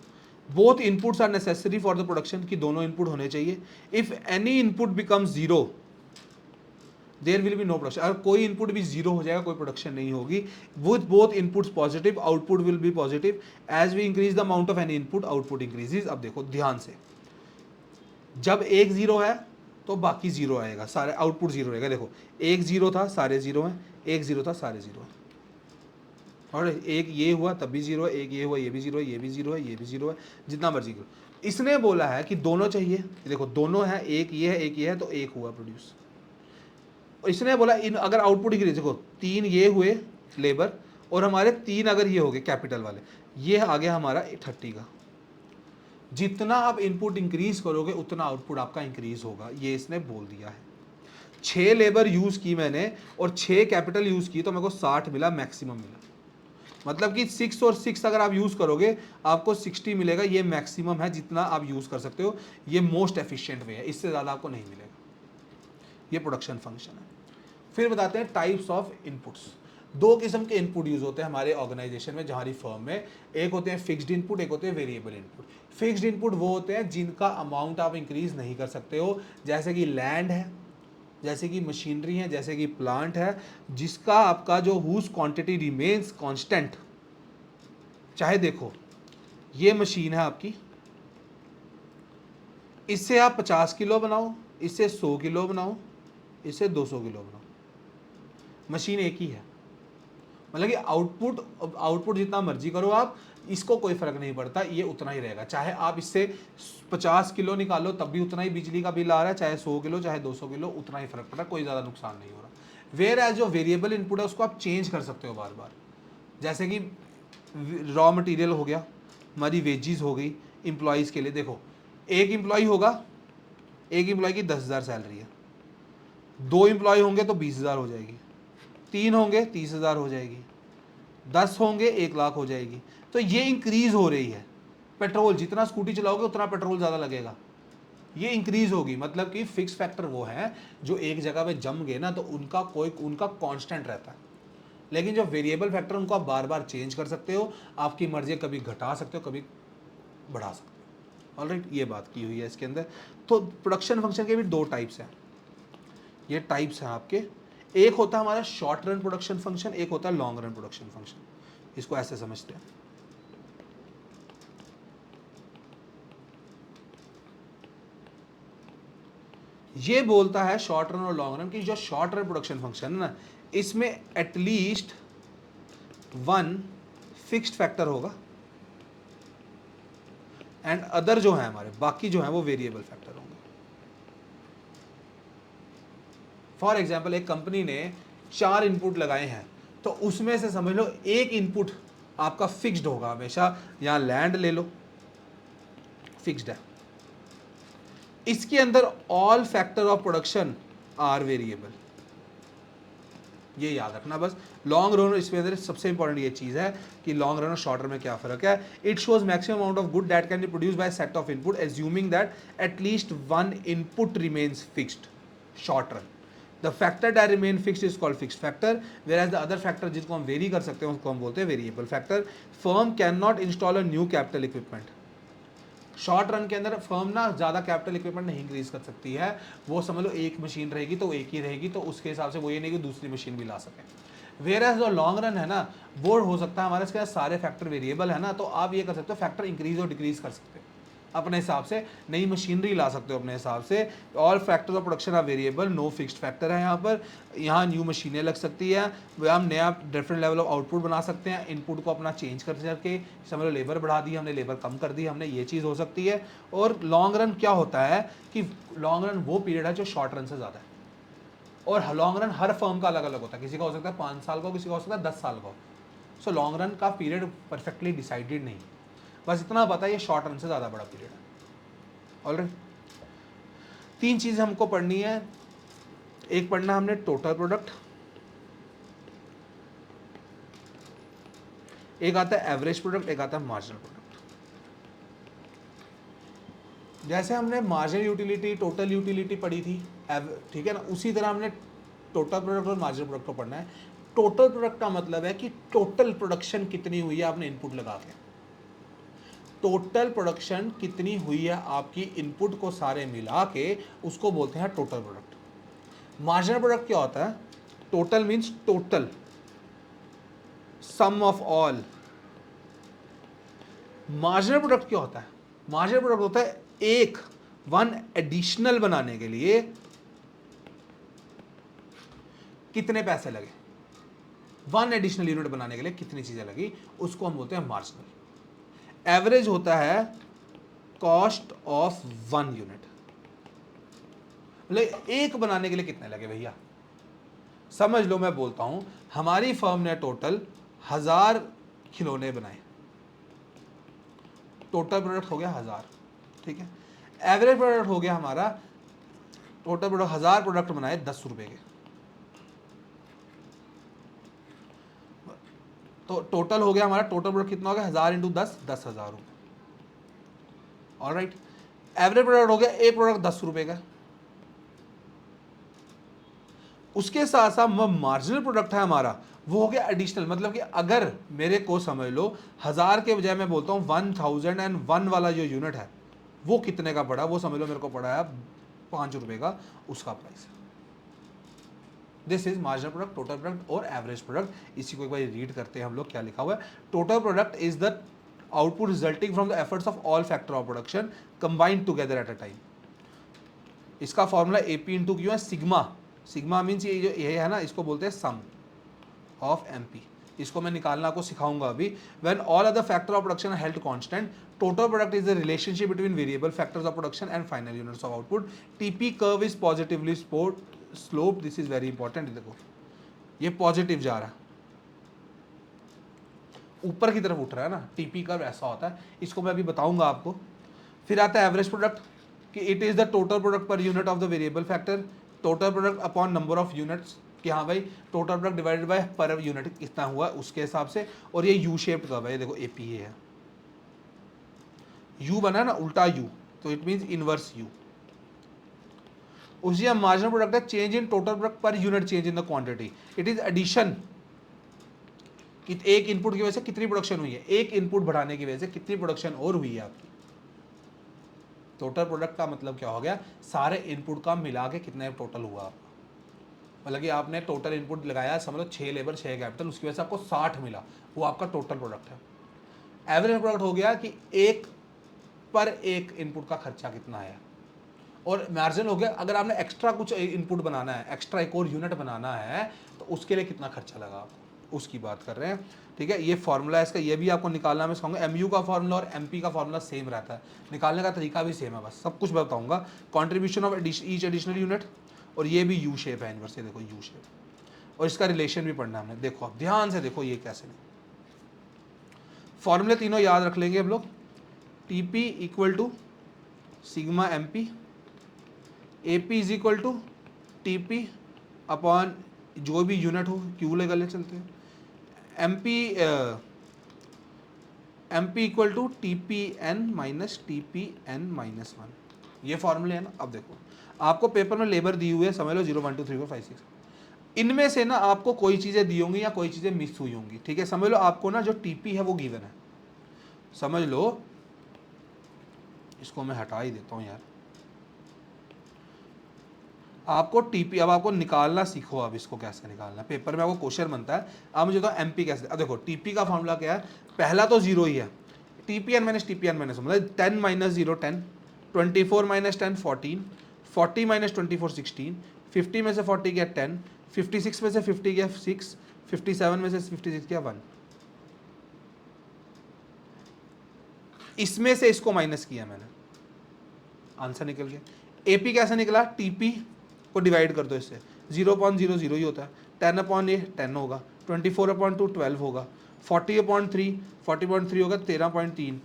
S1: both inputs are necessary for the production, की दोनों इनपुट होने चाहिए। If any input becomes 0 there will be no production. अगर कोई इनपुट भी 0 हो जाएगा, कोई प्रोडक्शन नहीं होगी। With both inputs positive, output will be positive. As we increase the amount of any input, output increases. अब देखो ध्यान से, जब एक 0 है तो बाकी 0 आएगा, सारे आउटपुट 0 रहेगा। देखो, एक 0 था, सारे 0 हैं, एक 0 था, सारे 0 हैं। और एक ये हुआ तब भी 0 है, एक ये हुआ ये भी 0 है, ये भी 0 है, ये भी 0 है, जितना मर्जी करो। इसने बोला है कि दोनों चाहिए। देखो दोनों है, एक ये है एक ये है, तो एक हुआ प्रोड्यूस। इसने बोला इन अगर आउटपुट इंक्रीज, देखो 3 ये हुए लेबर और हमारे 3 अगर ये हो गए कैपिटल वाले, ये आ गया हमारा 30 का। जितना आप इनपुट इंक्रीज करोगे उतना आउटपुट आपका इंक्रीज होगा, ये इसने बोल दिया है। 6 लेबर यूज की मैंने और 6 कैपिटल यूज की तो मेरे को 60 मिला, मैक्सिमम मिला। मतलब कि 6 और 6 अगर आप यूज करोगे आपको 60 मिलेगा, ये मैक्सिमम है जितना आप यूज कर सकते हो, ये मोस्ट एफिशिएंट वे है, इससे ज़्यादा आपको नहीं मिलेगा। ये प्रोडक्शन फंक्शन है। फिर बताते हैं टाइप्स ऑफ इनपुट्स। 2 किस्म के इनपुट यूज होते हैं हमारे ऑर्गेनाइजेशन में, हमारी फर्म में। एक होते हैं फिक्स्ड इनपुट, एक होते हैं वेरिएबल इनपुट। फिक्स्ड इनपुट वो होते हैं जिनका अमाउंट आप इंक्रीज नहीं कर सकते हो, जैसे कि लैंड है, जैसे कि मशीनरी है, जैसे कि प्लांट है, जिसका आपका जो हुज क्वांटिटी रिमेन्स कांस्टेंट। चाहे देखो ये मशीन है आपकी, इससे आप 50 किलो बनाओ, इससे 100 किलो बनाओ, इससे 200 किलो बनाओ, मशीन एक ही है। मतलब कि आउटपुट जितना मर्जी करो आप, इसको कोई फर्क नहीं पड़ता, ये उतना ही रहेगा। चाहे आप इससे 50 किलो निकालो तब भी उतना ही बिजली का बिल आ रहा है, चाहे 100 किलो चाहे 200 किलो, उतना ही फर्क पड़ रहा है, कोई ज़्यादा नुकसान नहीं हो रहा। वेयर एज जो वेरिएबल इनपुट है उसको आप चेंज कर सकते हो बार बार। जैसे कि रॉ मटेरियल हो गया, हमारी वेजीज हो गई एम्प्लॉयज़ के लिए। देखो एक एम्प्लॉय होगा, एक एम्प्लॉय की 10,000 सैलरी है, 2 एम्प्लॉय होंगे तो 20,000 हो जाएगी, 3 होंगे 30,000 हो जाएगी, 10 होंगे 1,00,000 हो जाएगी। तो ये इंक्रीज हो रही है। पेट्रोल जितना स्कूटी चलाओगे उतना पेट्रोल ज़्यादा लगेगा, ये इंक्रीज होगी। मतलब कि फिक्स फैक्टर वो है जो एक जगह पे जम गए ना तो उनका कांस्टेंट रहता है। लेकिन जो वेरिएबल फैक्टर उनको आप बार बार चेंज कर सकते हो, आपकी मर्जी, कभी घटा सकते हो कभी बढ़ा सकते हो। ऑलराइट, ये बात की हुई है इसके अंदर। तो प्रोडक्शन फंक्शन के भी 2 टाइप्स हैं। ये टाइप्स हैं आपके, एक होता है हमारा शॉर्ट रन प्रोडक्शन फंक्शन, एक होता है लॉन्ग रन प्रोडक्शन फंक्शन। इसको ऐसे समझते हैं। ये बोलता है शॉर्ट रन और लॉन्ग रन की, जो शॉर्ट रन प्रोडक्शन फंक्शन है ना, इसमें एटलीस्ट 1 फिक्स्ड फैक्टर होगा एंड अदर जो है हमारे बाकी जो है वो वेरिएबल फैक्टर होंगे। फॉर एग्जाम्पल एक कंपनी ने 4 इनपुट लगाए हैं, तो उसमें से समझ लो एक इनपुट आपका फिक्स्ड होगा हमेशा। यहां लैंड ले लो, फिक्स्ड है। इसके अंदर all factor of production are variable, ये याद रखना बस। लॉन्ग रन इसमें अंदर सबसे इंपॉर्टेंट ये चीज़ है कि लॉन्ग रन और शॉर्ट रन में क्या फर्क है। It shows maximum amount of good that can be produce by set of input assuming that at least 1 input remains fixed. Short run the factor that remain fixed is called fixed factor, whereas the other factor जिसको हम very कर सकते हैं उसको हम बोलते हैं variable factor. Firm can not install a new capital equipment. Short run के अंदर फर्म ना ज़्यादा कैपिटल इक्विपमेंट नहीं इंक्रीज कर सकती है। वो समझ लो एक मशीन रहेगी तो एक ही रहेगी, तो उसके हिसाब से वो ये नहीं कि दूसरी मशीन भी ला सके। वेयर एज जो लॉन्ग रन है ना, वो हो सकता है हमारे इसके सारे फैक्टर वेरिएबल है ना, तो आप ये कर सकते हो फैक्टर इंक्रीज और डिक्रीज कर सकते हो अपने हिसाब से, नई मशीनरी ला सकते हो अपने हिसाब से। All factors of production are variable, no fixed factor है यहाँ पर। यहाँ न्यू मशीनें लग सकती है, हम नया डिफरेंट लेवल ऑफ आउटपुट बना सकते हैं, इनपुट को अपना चेंज कर करके। समझ लो लेबर बढ़ा दी हमने, लेबर कम कर दी हमने, ये चीज़ हो सकती है। और लॉन्ग रन क्या होता है कि लॉन्ग रन वो पीरियड है जो शॉर्ट रन से ज़्यादा है, और लॉन्ग रन हर फर्म का अलग अलग होता है। किसी का हो सकता है 5 साल का, किसी का हो सकता है 10 साल का। सो लॉन्ग रन का पीरियड परफेक्टली डिसाइडेड नहीं, बस इतना पता है ये शॉर्ट रन से ज़्यादा बड़ा पीरियड है। ऑलराइट, 3 चीज़ें हमको पढ़नी है। एक पढ़ना हमने टोटल प्रोडक्ट, एक आता है एवरेज प्रोडक्ट, एक आता है मार्जिनल प्रोडक्ट। जैसे हमने मार्जिनल यूटिलिटी, टोटल यूटिलिटी पढ़ी थी, ठीक है ना, उसी तरह हमने टोटल प्रोडक्ट और मार्जिनल प्रोडक्ट को पढ़ना है। टोटल प्रोडक्ट का मतलब है कि टोटल प्रोडक्शन कितनी हुई है आपने इनपुट लगा के। टोटल प्रोडक्शन कितनी हुई है आपकी इनपुट को सारे मिला के, उसको बोलते हैं टोटल प्रोडक्ट। मार्जिनल प्रोडक्ट क्या होता है? Total means total, sum of all. Marginal product क्या होता है? मार्जिनल प्रोडक्ट होता है एक 1 एडिशनल बनाने के लिए कितने पैसे लगे, 1 एडिशनल यूनिट बनाने के लिए कितनी चीजें लगी, उसको हम बोलते हैं मार्जिनल। एवरेज होता है कॉस्ट ऑफ 1 यूनिट, मतलब एक बनाने के लिए कितने लगे भैया, समझ लो मैं बोलता हूं हमारी फर्म ने टोटल 1000 खिलौने बनाए, टोटल प्रोडक्ट हो गया 1000, ठीक है। एवरेज प्रोडक्ट हो गया हमारा, टोटल प्रोडक्ट 1000 प्रोडक्ट बनाए 10 रुपए के, तो टोटल हो गया हमारा, टोटल प्रोडक्ट कितना हो गया 1000 इंटू 10, 10,000 रुपये। ऑलराइट, एवरेज प्रोडक्ट हो गया एक प्रोडक्ट 10 रुपए का। उसके साथ साथ मार्जिनल प्रोडक्ट है हमारा वो हो गया एडिशनल, मतलब कि अगर मेरे को समझ लो 1000 के बजाय मैं बोलता हूँ 1001 वाला जो यूनिट है वो कितने का पड़ा, वो समझ लो मेरे को पड़ा है 5 रुपए का, उसका price. This is marginal product, total product और एवरेज प्रोडक्ट। इसी को एक बार रीड करते हैं हम लोग क्या लिखा हुआ है। Total product is the output resulting from the efforts of all factor of production combined together at a time. इसका फॉर्मूला एपी इंटू क्यू है सिग्मा, सिग्मा मीन्स ये है ना, इसको बोलते हैं सम ऑफ एमपी। इसको मैं निकालना आपको सिखाऊंगा अभी। When all other factor of production are held constant, total product is the relationship between variable factors of production and final units of output. TP curve is positively slope, this is very important. देखो ये positive जा रहा है, ऊपर की तरफ उठ रहा है ना, टीपी कर्व ऐसा होता है, इसको मैं अभी बताऊंगा आपको। फिर आता है एवरेज प्रोडक्ट कि it is the total product पर unit of the variable factor, total product upon number of units, कि हाँ भाई total product divided by per unit कितना हुआ उसके हिसाब से। और ये यू शेप्ड कर्व है, देखो एपी है, यू बना ना उल्टा यू, तो इट मींस इनवर्स यू। उसी मार्जिनल प्रोडक्ट है चेंज इन टोटल प्रोडक्ट पर unit change in the quantity, it is addition कि एक इनपुट की वजह से कितनी प्रोडक्शन हुई है, एक इनपुट बढ़ाने की वजह से कितनी प्रोडक्शन और हुई है आपकी। टोटल प्रोडक्ट का मतलब क्या हो गया, सारे इनपुट का मिला के कितना टोटल हुआ आपका। मतलब कि आपने टोटल इनपुट लगाया समझ लो 6 लेबर 6 कैपिटल, उसकी वजह से आपको 60 मिला, वो आपका टोटल प्रोडक्ट है। एवरेज प्रोडक्ट हो गया कि एक पर एक इनपुट का खर्चा कितना है। और मार्जिन हो गया अगर आपने एक्स्ट्रा कुछ इनपुट बनाना है, एक्स्ट्रा एक और यूनिट बनाना है तो उसके लिए कितना खर्चा लगा आपको, उसकी बात कर रहे हैं। ठीक है, ये फॉर्मूला है इसका, ये भी आपको निकालना मैं सिखाऊंगा। एमयू का फॉर्मूला और एमपी का फॉर्मूला सेम रहता है, निकालने का तरीका भी सेम है, बस सब कुछ बताऊंगा। Contribution of each additional unit, और ये भी यू शेप है इनवर्स, देखो यू शेप, और इसका रिलेशन भी पढ़ना हमने। देखो आप ध्यान से देखो ये कैसे नहीं, फॉर्मूले तीनों याद रख लेंगे हम लोग। TP equal to sigma MP, AP is equal to TP upon जो भी यूनिट हो, क्यू ले चलते हैं। MP equal to TP N minus TP N minus 1, ये फॉर्मूले है ना। अब देखो आपको पेपर में लेबर दी हुई है, समझ लो 0 1 2 3 4 5 6, इनमें से ना आपको कोई चीज़ें दी होंगी या कोई चीज़ें मिस हुई होंगी। ठीक है, समझ लो आपको ना जो टीपी है वो गिवन है, समझ लो, इसको मैं हटा ही देता हूँ यार। आपको टीपी, अब आपको निकालना सीखो, अब इसको कैसे निकालना, पेपर में आपको क्वेश्चन बनता है। अब मुझे तो एमपी कैसे, अब देखो टीपी का फॉर्मूला क्या है, पहला तो 0 ही है, TP N minus TP N minus, मतलब 10 माइनस 0 10, 24 माइनस 10 14, 40 माइनस 24 16, 50 में से 40 गया 10, 56 में से 50 गया 6, 57 में से 56 गया 1, इसमें से इसको माइनस किया मैंने, आंसर निकल गया। एपी कैसे निकला, टीपी को डिवाइड कर दो इससे, 0.00 ही होता है, 10 अपॉन ए 10 होगा, 24 अपॉन 2 12 होगा, 40 अपॉन 3 40.3 होगा 13.3,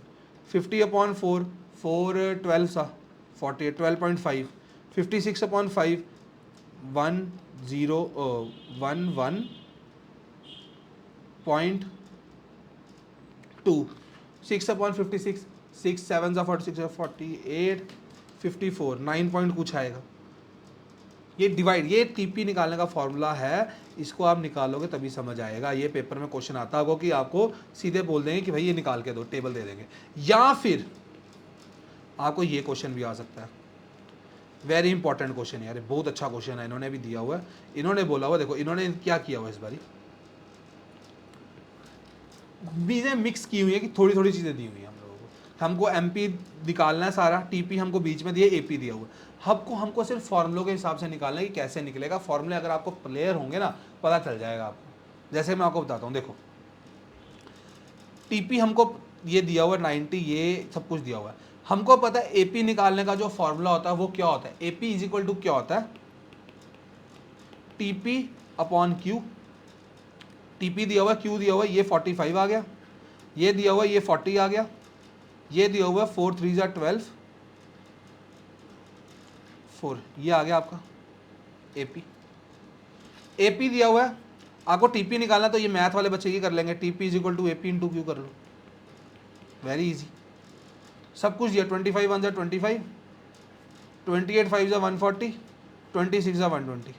S1: 50 अपॉन 4 4 12 सा 40 12.5, 56 अपॉन 5 1 0 1 1.2, 6 अपॉन 56 6 7 46 48 54 9 पॉइंट कुछ आएगा। ये डिवाइड, ये टीपी निकालने का फॉर्मूला है, इसको आप निकालोगे तभी समझ आएगा। ये पेपर में क्वेश्चन आता होगा कि आपको सीधे बोल देंगे कि भाई ये निकाल के दो, टेबल दे देंगे, या फिर आपको ये क्वेश्चन भी आ सकता है, वेरी इंपॉर्टेंट क्वेश्चन यार, बहुत अच्छा क्वेश्चन है, इन्होंने भी दिया हुआ है। इन्होंने बोला हुआ, देखो इन्होंने क्या किया हुआ इस बारी, चीज़ें मिक्स की हुई है कि थोड़ी थोड़ी चीज़ें दी हुई है हम लोगों को। हमको एमपी निकालना है सारा, टीपी हमको बीच में दिए, एपी दिया हुआ है, हमको सिर्फ फॉर्मूलों के हिसाब से निकालना है कि कैसे निकलेगा। फॉर्मूले अगर आपको क्लियर होंगे ना, पता चल जाएगा आपको। जैसे मैं आपको बताता हूँ, देखो टीपी हमको ये दिया हुआ है 90, ये सब कुछ दिया हुआ है, हमको पता है एपी निकालने का जो फॉर्मूला होता है वो क्या होता है, एपी इज इक्वल टू क्या होता है, टीपी अपॉन क्यू, टीपी दिया हुआ, क्यू दिया हुआ, ये 45 आ गया, ये दिया हुआ, ये 40 आ गया, ये दिया हुआ 4 3 12 4, ये आ गया आपका एपी। एपी दिया हुआ है, आपको टीपी निकालना, तो ये मैथ वाले बच्चे ये कर लेंगे, TP is equal to AP into Q कर लो, वेरी इजी, सब कुछ दिया। 25 1 25, 28 5 140, 26 120।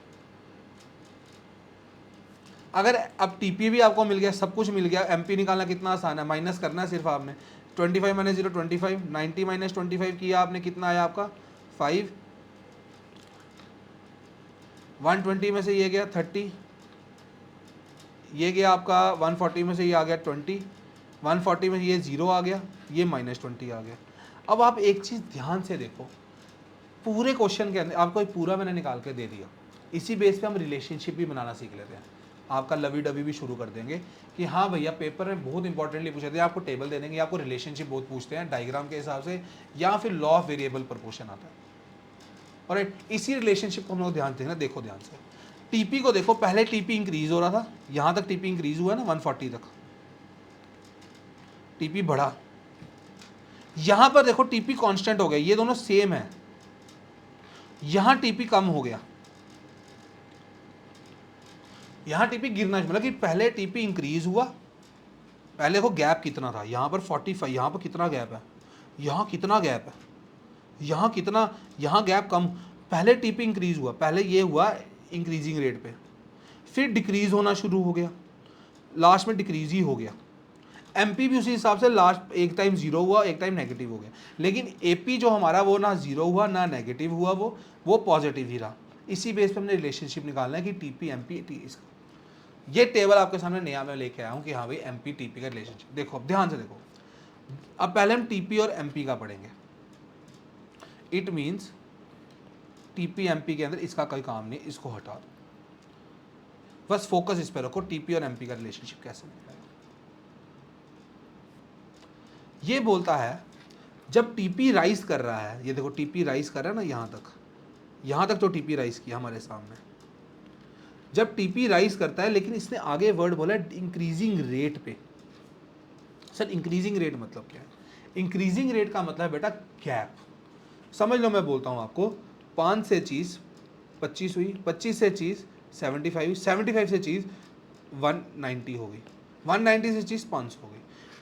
S1: अगर अब टीपी भी आपको मिल गया, सब कुछ मिल गया, एमपी निकालना कितना आसान है, माइनस करना है सिर्फ आपने। 25 माइनस 0 25, 90 माइनस 25 किया आपने, कितना आया आपका 5, 120 में से ये गया 30, ये गया आपका 140 में से ये आ गया 20, 140 में ये 0 आ गया, ये -20 आ गया। अब आप एक चीज़ ध्यान से देखो, पूरे क्वेश्चन के अंदर आपको एक पूरा मैंने निकाल के दे दिया, इसी बेस पे हम रिलेशनशिप भी बनाना सीख लेते हैं। आपका लवी डबी भी शुरू कर देंगे कि हाँ भैया पेपर में बहुत इंपॉर्टेंटली पूछे थे, आपको टेबल दे देंगे, आपको रिलेशनशिप बहुत पूछते हैं डायग्राम के हिसाब से, या फिर लॉ ऑफ वेरिएबल प्रपोर्शन आता है। और इसी रिलेशनशिप को हम लोग ध्यान देना, देखो ध्यान से, टीपी को देखो, पहले टीपी इंक्रीज हो रहा था, यहां तक टीपी इंक्रीज हुआ है ना 140 तक, टीपी बढ़ा, यहां पर देखो टीपी कांस्टेंट हो गया, ये दोनों सेम है, यहां टीपी कम हो गया, यहां टीपी गिरना, मतलब कि पहले टीपी इंक्रीज हुआ, पहले देखो गैप कितना था, यहां पर 45, यहां पर कितना गैप है, यहां कितना गैप है, यहां कितना, यहां गैप कम, पहले टीपी इंक्रीज हुआ, पहले ये हुआ इंक्रीजिंग रेट पे, फिर डिक्रीज होना शुरू हो गया, लास्ट में डिक्रीज ही हो गया। एमपी भी उसी हिसाब से लास्ट एक टाइम 0 हुआ, एक टाइम नेगेटिव हो गया, लेकिन एपी जो हमारा वो ना 0 हुआ ना नेगेटिव हुआ, वो पॉजिटिव ही रहा। इसी बेस पे हमने रिलेशनशिप निकालना है कि टीपी एमपी टी, इसका ये टेबल आपके सामने नया मैं लेके आया हूँ कि हाँ भाई एमपी टीपी का रिलेशनशिप देखो, अब ध्यान से देखो। अब पहले हम टीपी और एमपी का पढ़ेंगे, इट मीन्स टीपी एमपी के अंदर इसका कोई काम नहीं, इसको हटा दो, बस फोकस इस पर रखो, टीपी और एमपी का रिलेशनशिप कैसे निकलेगा। ये बोलता है जब टीपी राइज कर रहा है, ये देखो टीपी राइज कर रहा है ना, यहां तक तो टीपी राइज किया हमारे सामने, जब टीपी राइज करता है, लेकिन इसने आगे वर्ड बोला इंक्रीजिंग रेट पे। सर इंक्रीजिंग रेट मतलब क्या है? इंक्रीजिंग रेट का मतलब बेटा गैप, समझ लो, मैं बोलता हूं आपको, 5 से चीज 25 हुई, 25 से चीज 75 हुई, 75 से चीज 190 हो गई, 190 से चीज 500 हो गई।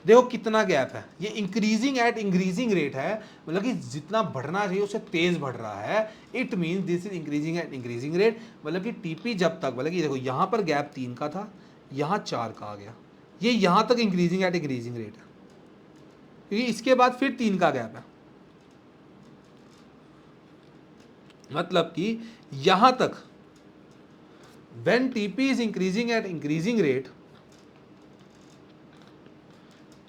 S1: देखो कितना गैप है, ये इंक्रीजिंग एट इंक्रीजिंग रेट है, मतलब कि जितना बढ़ना चाहिए उससे तेज बढ़ रहा है। It means this is increasing at increasing rate, मतलब कि टीपी जब तक, मतलब कि देखो यहाँ पर गैप 3 का था, यहाँ 4 का आ गया, ये यहाँ तक इंक्रीजिंग एट इंक्रीजिंग रेट है, क्योंकि इसके बाद फिर 3 का गैप है, मतलब कि यहाँ तक when TP is increasing at increasing rate,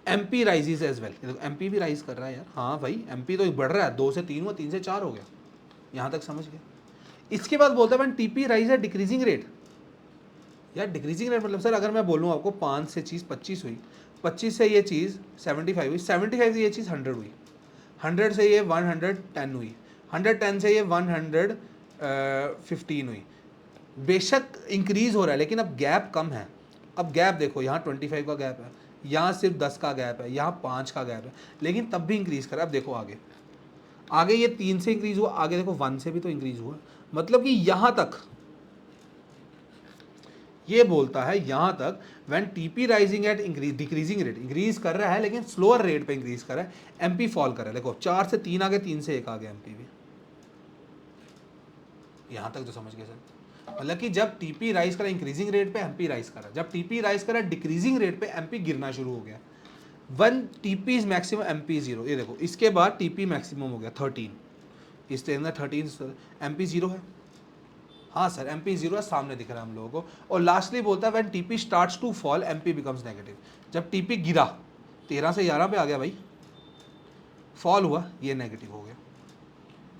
S1: MP rises as well। देखो MP भी राइज कर रहा है यार, हाँ भाई MP तो बढ़ रहा है, 2 से 3 हुआ, 3 से 4 हो गया, यहाँ तक समझ गया। इसके बाद बोलता है when TP rise at decreasing rate, यार डिक्रीजिंग रेट मतलब सर अगर मैं बोलूँ आपको 5 से चीज़ 25 हुई, 25 से ये चीज़ 75 हुई, 75 से ये चीज़ 100 हुई, 100 से ये 110 हुई, 110 से ये 115 हुई, बेशक इंक्रीज हो रहा है लेकिन अब गैप कम है। अब गैप देखो, यहाँ 25 का गैप है, यहाँ सिर्फ 10 का गैप है, यहाँ 5 का गैप है, लेकिन तब भी इंक्रीज कर रहा है। अब देखो आगे ये 3 से इंक्रीज हुआ, आगे देखो 1 से भी तो इंक्रीज हुआ, मतलब कि यहाँ तक ये बोलता है, यहाँ तक when TP rising at decreasing rate, increase कर रहा है लेकिन स्लोअर रेट पे इंक्रीज कर रहा है, एमपी फॉल कर रहा है। देखो 4 से 3 आ गए, 3 से 1 आ गया एमपी भी, यहाँ तक तो समझ गए सर। मतलब कि जब टीपी राइज करा इंक्रीजिंग रेट पे, एमपी राइज करा, जब टीपी राइज करा डिक्रीजिंग रेट पे, एमपी गिरना शुरू हो गया। One TP is maximum, MP 0, ये देखो इसके बाद टीपी मैक्सिमम हो गया 13, इसके अंदर 13, एमपी 0 है, हाँ सर एमपी 0 है, सामने दिख रहा है हम लोगों को। और लास्टली बोलता है when TP starts to fall, MP becomes negative, जब टीपी गिरा 13 से 11 पे आ गया भाई, फॉल हुआ, ये नेगेटिव हो गया।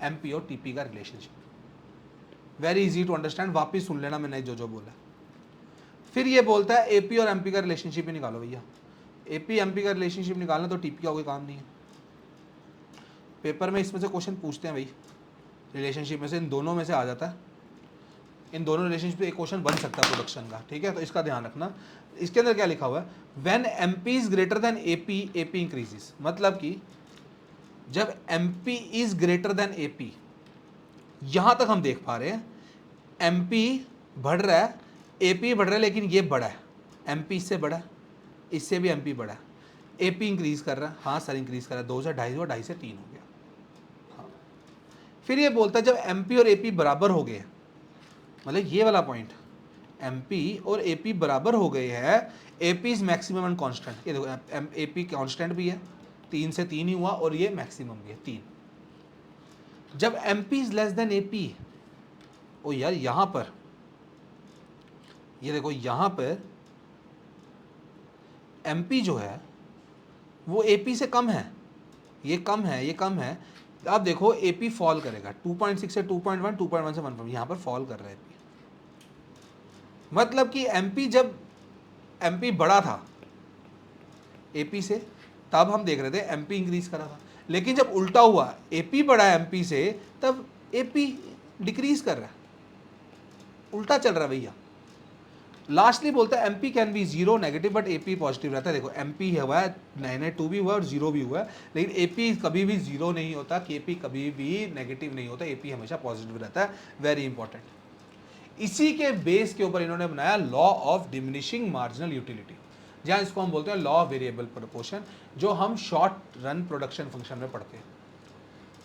S1: एमपी और टीपी का relationship very easy to understand, वापिस सुन लेना मैंने जो बोला। फिर ये बोलता है एपी और एमपी का रिलेशनशिप ही निकालो भैया, एपी एमपी का रिलेशनशिप निकालना तो टीपी का कोई काम नहीं है। पेपर में इसमें से क्वेश्चन पूछते हैं भाई, रिलेशनशिप में से इन दोनों में से आ जाता है, इन दोनों रिलेशनशिप पे एक क्वेश्चन बन सकता है प्रोडक्शन का, ठीक है, तो इसका ध्यान रखना। इसके अंदर क्या लिखा हुआ है, when MP is greater than AP, AP increases, मतलब कि जब MP is greater than AP, यहां तक हम देख पा रहे हैं एमपी बढ़ रहा है, एपी बढ़ रहा है, लेकिन ये बड़ा है, एमपी इससे बड़ा है, इससे भी एमपी बड़ा है, एपी इंक्रीज कर रहा है, हाँ सर इंक्रीज कर रहा है, 2 से 2.5 हुआ, 2.5 से 3 हो गया। हाँ, फिर ये बोलता है जब एमपी और एपी बराबर हो गए, मतलब ये वाला पॉइंट, एमपी और एपी बराबर हो गए हैं, AP is maximum and constant, ये देखो एपी कांस्टेंट भी है, 3 से 3 ही हुआ, और ये मैक्सिमम भी है 3। जब MP is less than AP, ओ यार यहां पर ये देखो, यहां पर एमपी जो है वो एपी से कम है, ये कम है, ये कम है, आप देखो एपी फॉल करेगा 2.6 से 2.1, 2.1 से 1, यहां पर फॉल कर रहा है एपी, मतलब कि एमपी, जब एमपी बड़ा था एपी से तब हम देख रहे थे एमपी इंक्रीज करा था, लेकिन जब उल्टा हुआ एपी बढ़ा है एमपी से तब एपी डिक्रीज कर रहा है, उल्टा चल रहा है भैया। लास्टली बोलता है MP can be zero negative but AP positive रहता है। देखो एमपी हुआ है 992 भी हुआ है और जीरो भी हुआ है, लेकिन एपी कभी भी जीरो नहीं होता, केपी कभी भी नेगेटिव नहीं होता, एपी हमेशा पॉजिटिव रहता है, वेरी इंपॉर्टेंट। इसी के बेस के ऊपर इन्होंने बनाया law of diminishing marginal utility, जहां इसको हम बोलते हैं लॉ ऑफ वेरिएबल प्रोपोर्शन, जो हम शॉर्ट रन प्रोडक्शन फंक्शन में पढ़ते हैं,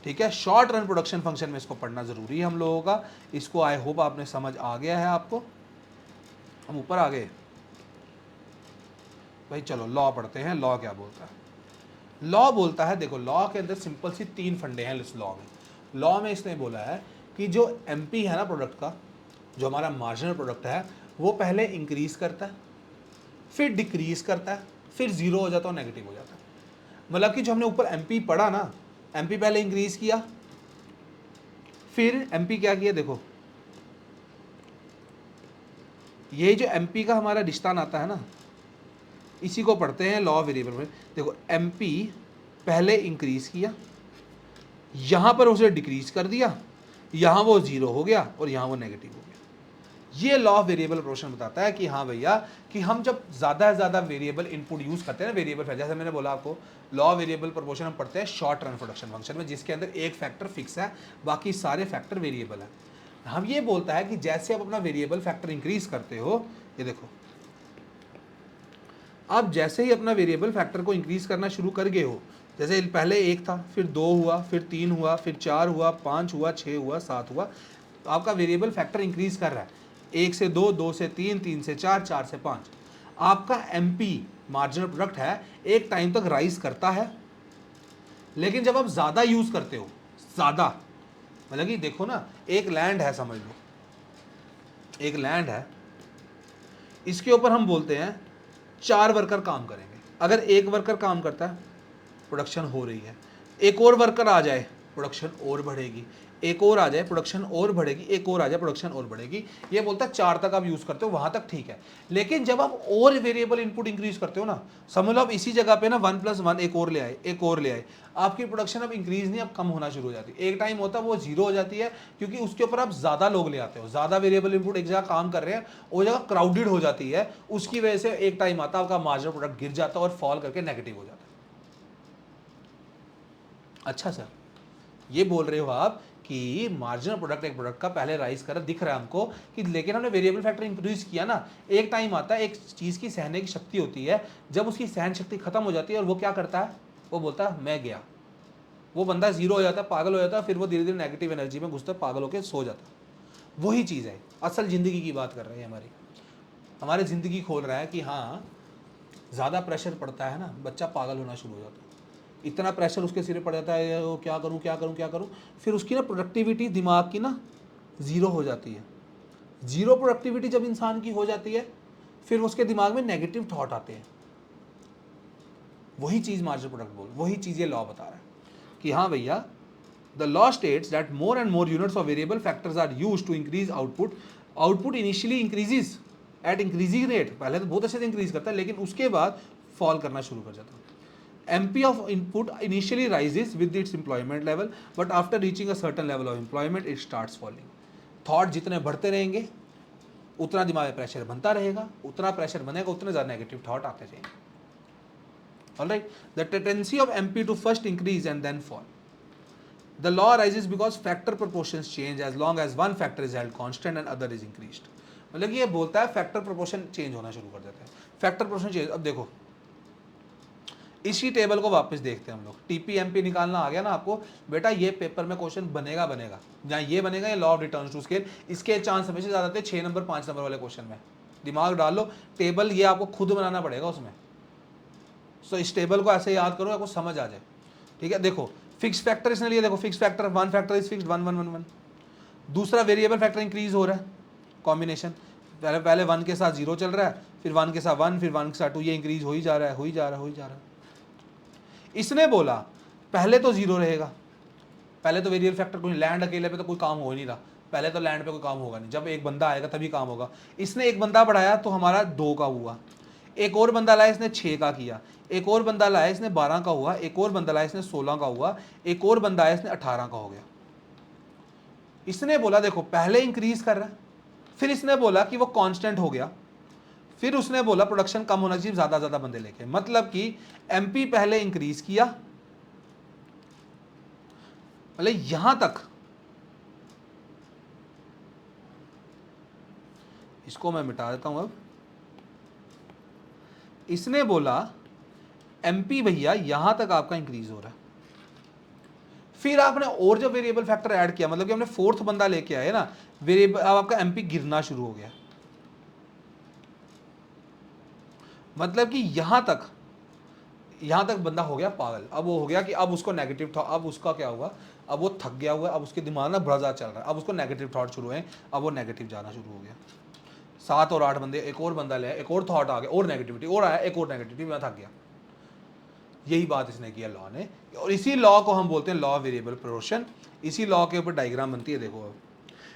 S1: ठीक है। शॉर्ट रन प्रोडक्शन फंक्शन में इसको पढ़ना जरूरी है हम लोगों का, इसको आई होप आपने समझ आ गया है आपको। हम ऊपर आ गए भाई, चलो लॉ पढ़ते हैं। लॉ क्या बोलता है? लॉ बोलता है, देखो लॉ के अंदर सिंपल सी 3 फंडे हैं इस लॉ में। लॉ में इसने बोला है कि जो एमपी है ना प्रोडक्ट का, जो हमारा मार्जिनल प्रोडक्ट है, वो पहले इंक्रीज करता है, फिर डिक्रीज करता है, फिर जीरो हो जाता है और नेगेटिव हो जाता है। मतलब कि जो हमने ऊपर एमपी पढ़ा ना, एमपी पहले इंक्रीज किया, फिर एमपी क्या किया, देखो ये जो एमपी का हमारा रिश्ता आता है ना, इसी को पढ़ते हैं लॉ ऑफ वेरिएबल में। देखो एमपी पहले इंक्रीज किया, यहां पर उसे डिक्रीज कर दिया, यहां वो जीरो हो गया और यहां वो नेगेटिव हो गया। ये लॉ ऑफ वेरिएबल प्रोपोर्शन बताता है कि हाँ भैया, कि हम जब ज़्यादा से ज़्यादा वेरिएबल इनपुट यूज़ करते हैं ना, वेरिएबल, जैसे मैंने बोला आपको, लॉ ऑफ वेरिएबल प्रोपोर्शन हम पढ़ते हैं शॉर्ट रन प्रोडक्शन फंक्शन में, जिसके अंदर एक फैक्टर फिक्स है, बाकी सारे फैक्टर वेरिएबल है। हम ये बोलता है कि जैसे आप अपना वेरिएबल फैक्टर इंक्रीज करते हो, ये देखो आप जैसे ही अपना वेरिएबल फैक्टर को इंक्रीज करना शुरू कर गए हो, जैसे पहले 1 था, फिर 2 हुआ, फिर 3 हुआ, फिर 4 हुआ, 5 हुआ, 6 हुआ, 7 हुआ, तो आपका वेरिएबल फैक्टर इंक्रीज कर रहा है, 1 से 2, 2 से 3, 3 से 4, 4 से 5। आपका एमपी मार्जिनल प्रोडक्ट है, एक टाइम तक राइज करता है, लेकिन जब आप ज़्यादा यूज़ करते हो, ज़्यादा मतलब कि देखो ना, एक लैंड है, समझ लो एक लैंड है, इसके ऊपर हम बोलते हैं 4 वर्कर काम करेंगे। अगर एक वर्कर काम करता है, प्रोडक्शन हो रही है, एक और वर्कर आ जाए, प्रोडक्शन और बढ़ेगी, एक और आ जाए, प्रोडक्शन और बढ़ेगी, एक और आ जाए, प्रोडक्शन और बढ़ेगी। ये बोलता है 4 तक आप यूज़ करते हो, वहाँ तक ठीक है। लेकिन जब आप और वेरिएबल इनपुट इंक्रीज करते हो ना, समझ लो आप इसी जगह पे ना 1+1 एक और ले आए, एक और ले आए, आपकी प्रोडक्शन अब इंक्रीज नहीं, अब कम होना शुरू हो जाती है। एक टाइम होता है वो जीरो हो जाती है, क्योंकि उसके ऊपर आप ज़्यादा लोग ले आते हो, ज़्यादा वेरिएबल इनपुट एक जगह काम कर रहे हैं, वो जगह क्राउडेड हो जाती है, उसकी वजह से एक टाइम आता है आपका मार्जिनल प्रोडक्ट गिर जाता है और फॉल करके नेगेटिव हो जाता है। अच्छा सर, ये बोल रहे हो आप कि मार्जिनल प्रोडक्ट एक प्रोडक्ट का पहले राइज कर दिख रहा है हमको, कि लेकिन हमने वेरिएबल फैक्टर इंक्रीज किया ना, एक टाइम आता है, एक चीज़ की सहने की शक्ति होती है, जब उसकी सहन शक्ति खत्म हो जाती है और वो क्या करता है, वो बोलता है मैं गया, वो बंदा जीरो हो जाता है, पागल हो जाता है, फिर वो धीरे धीरे नेगेटिव एनर्जी में घुसता है, पागल होकर सो जाता है। वही चीज़ है, असल ज़िंदगी की बात कर रहे हैं, हमारी ज़िंदगी खोल रहा है कि हाँ, ज़्यादा प्रेशर पड़ता है ना, बच्चा पागल होना शुरू हो जाता है, इतना प्रेशर उसके सिरे पड़ जाता है, वो क्या करूँ क्या करूँ क्या करूँ, फिर उसकी ना प्रोडक्टिविटी दिमाग की ना ज़ीरो हो जाती है। ज़ीरो प्रोडक्टिविटी जब इंसान की हो जाती है, फिर उसके दिमाग में नेगेटिव थॉट आते हैं। वही चीज़ मार्जिनल प्रोडक्ट वही चीज़ ये लॉ बता रहा है कि हाँ भैया, the law states that more and more units of variable factors are used to increase output. Output initially increases at increasing rate, पहले तो बहुत अच्छे से इंक्रीज करता है, लेकिन उसके बाद फॉल करना शुरू कर जाता है। MP of input initially rises with its employment level, but after reaching a certain level of employment, it starts falling. Thought जितने बढ़ते रहेंगे, उतना दिमाग में प्रेशर बनता रहेगा, उतना प्रेशर बनेगा उतने ज़्यादा नेगेटिव थॉट आते जाएंगे। Alright, the tendency of MP to first increase and then fall. The law arises because factor proportions change as long as one factor is held constant and other is increased। मतलब ये बोलता है factor proportion change होना शुरू कर देता है। Factor proportion change, अब देखो इसी टेबल को वापस देखते हैं हम लोग। टीपी एमपी निकालना आ गया ना आपको बेटा, ये पेपर में क्वेश्चन बनेगा जहाँ ये बनेगा ये law of returns to scale, इसके चांस हमेशा ज़्यादा थे 6 नंबर 5 नंबर वाले क्वेश्चन में। दिमाग डाल लो, टेबल ये आपको खुद बनाना पड़ेगा उसमें। सो इस टेबल को ऐसे याद करो आपको समझ आ जाए, ठीक है। देखो फिक्स फैक्टर इसने लिया, देखो fix factor, one factor is fixed 1 1 1 1। दूसरा वेरिएबल फैक्टर इंक्रीज हो रहा है, कॉम्बिनेशन पहले 1 के साथ 0 चल रहा है, फिर 1 के साथ 1, फिर 1 के साथ 2, ये इंक्रीज हो ही जा रहा है, हो ही जा रहा है। इसने बोला पहले तो 0 रहेगा, पहले तो वेरिएबल फैक्टर कोई, लैंड अकेले पे तो कोई काम हो ही नहीं रहा, पहले तो लैंड पे कोई काम होगा नहीं, जब एक बंदा आएगा तभी काम होगा। इसने एक बंदा बढ़ाया तो हमारा 2 का हुआ, एक और बंदा लाया इसने 6 का किया, एक और बंदा लाया इसने 12 का हुआ, एक और बंदा लाया इसने 16 का हुआ, एक और बंदा आया इसने 18 का हो गया। इसने बोला देखो पहले इंक्रीज कर रहा है, फिर इसने बोला कि वो कांस्टेंट हो गया, फिर उसने बोला प्रोडक्शन कम होना चाहिए ज्यादा बंदे लेके। मतलब कि एमपी पहले इंक्रीज किया, मतलब यहां तक, इसको मैं मिटा देता हूं अब। इसने बोला एमपी भैया यहां तक आपका इंक्रीज हो रहा है, फिर आपने और जो वेरिएबल फैक्टर ऐड किया, मतलब कि हमने 4th बंदा लेके आए ना वेरिएबल, अब आपका एमपी गिरना शुरू हो गया। मतलब कि यहां तक बंदा हो गया पागल। अब वो हो गया कि अब उसको नेगेटिव थॉट, अब उसका क्या हुआ, अब वो थक गया हुआ है, अब उसके दिमाग में बड़ा ज़्यादा चल रहा है, अब उसको नेगेटिव थॉट शुरू हुए, अब वो नेगेटिव जाना शुरू हो गया। 7 और 8 बंदे, एक और बंदा ले, एक और थॉट आ गया, और नेगेटिविटी और आया, एक और नेगेटिविटी, मैं थक गया। यही बात इसने किया लॉ ने, और इसी लॉ को हम बोलते हैं लॉ ऑफ वेरिएबल प्रोपोर्शन। इसी लॉ के ऊपर डायग्राम बनती है। देखो अब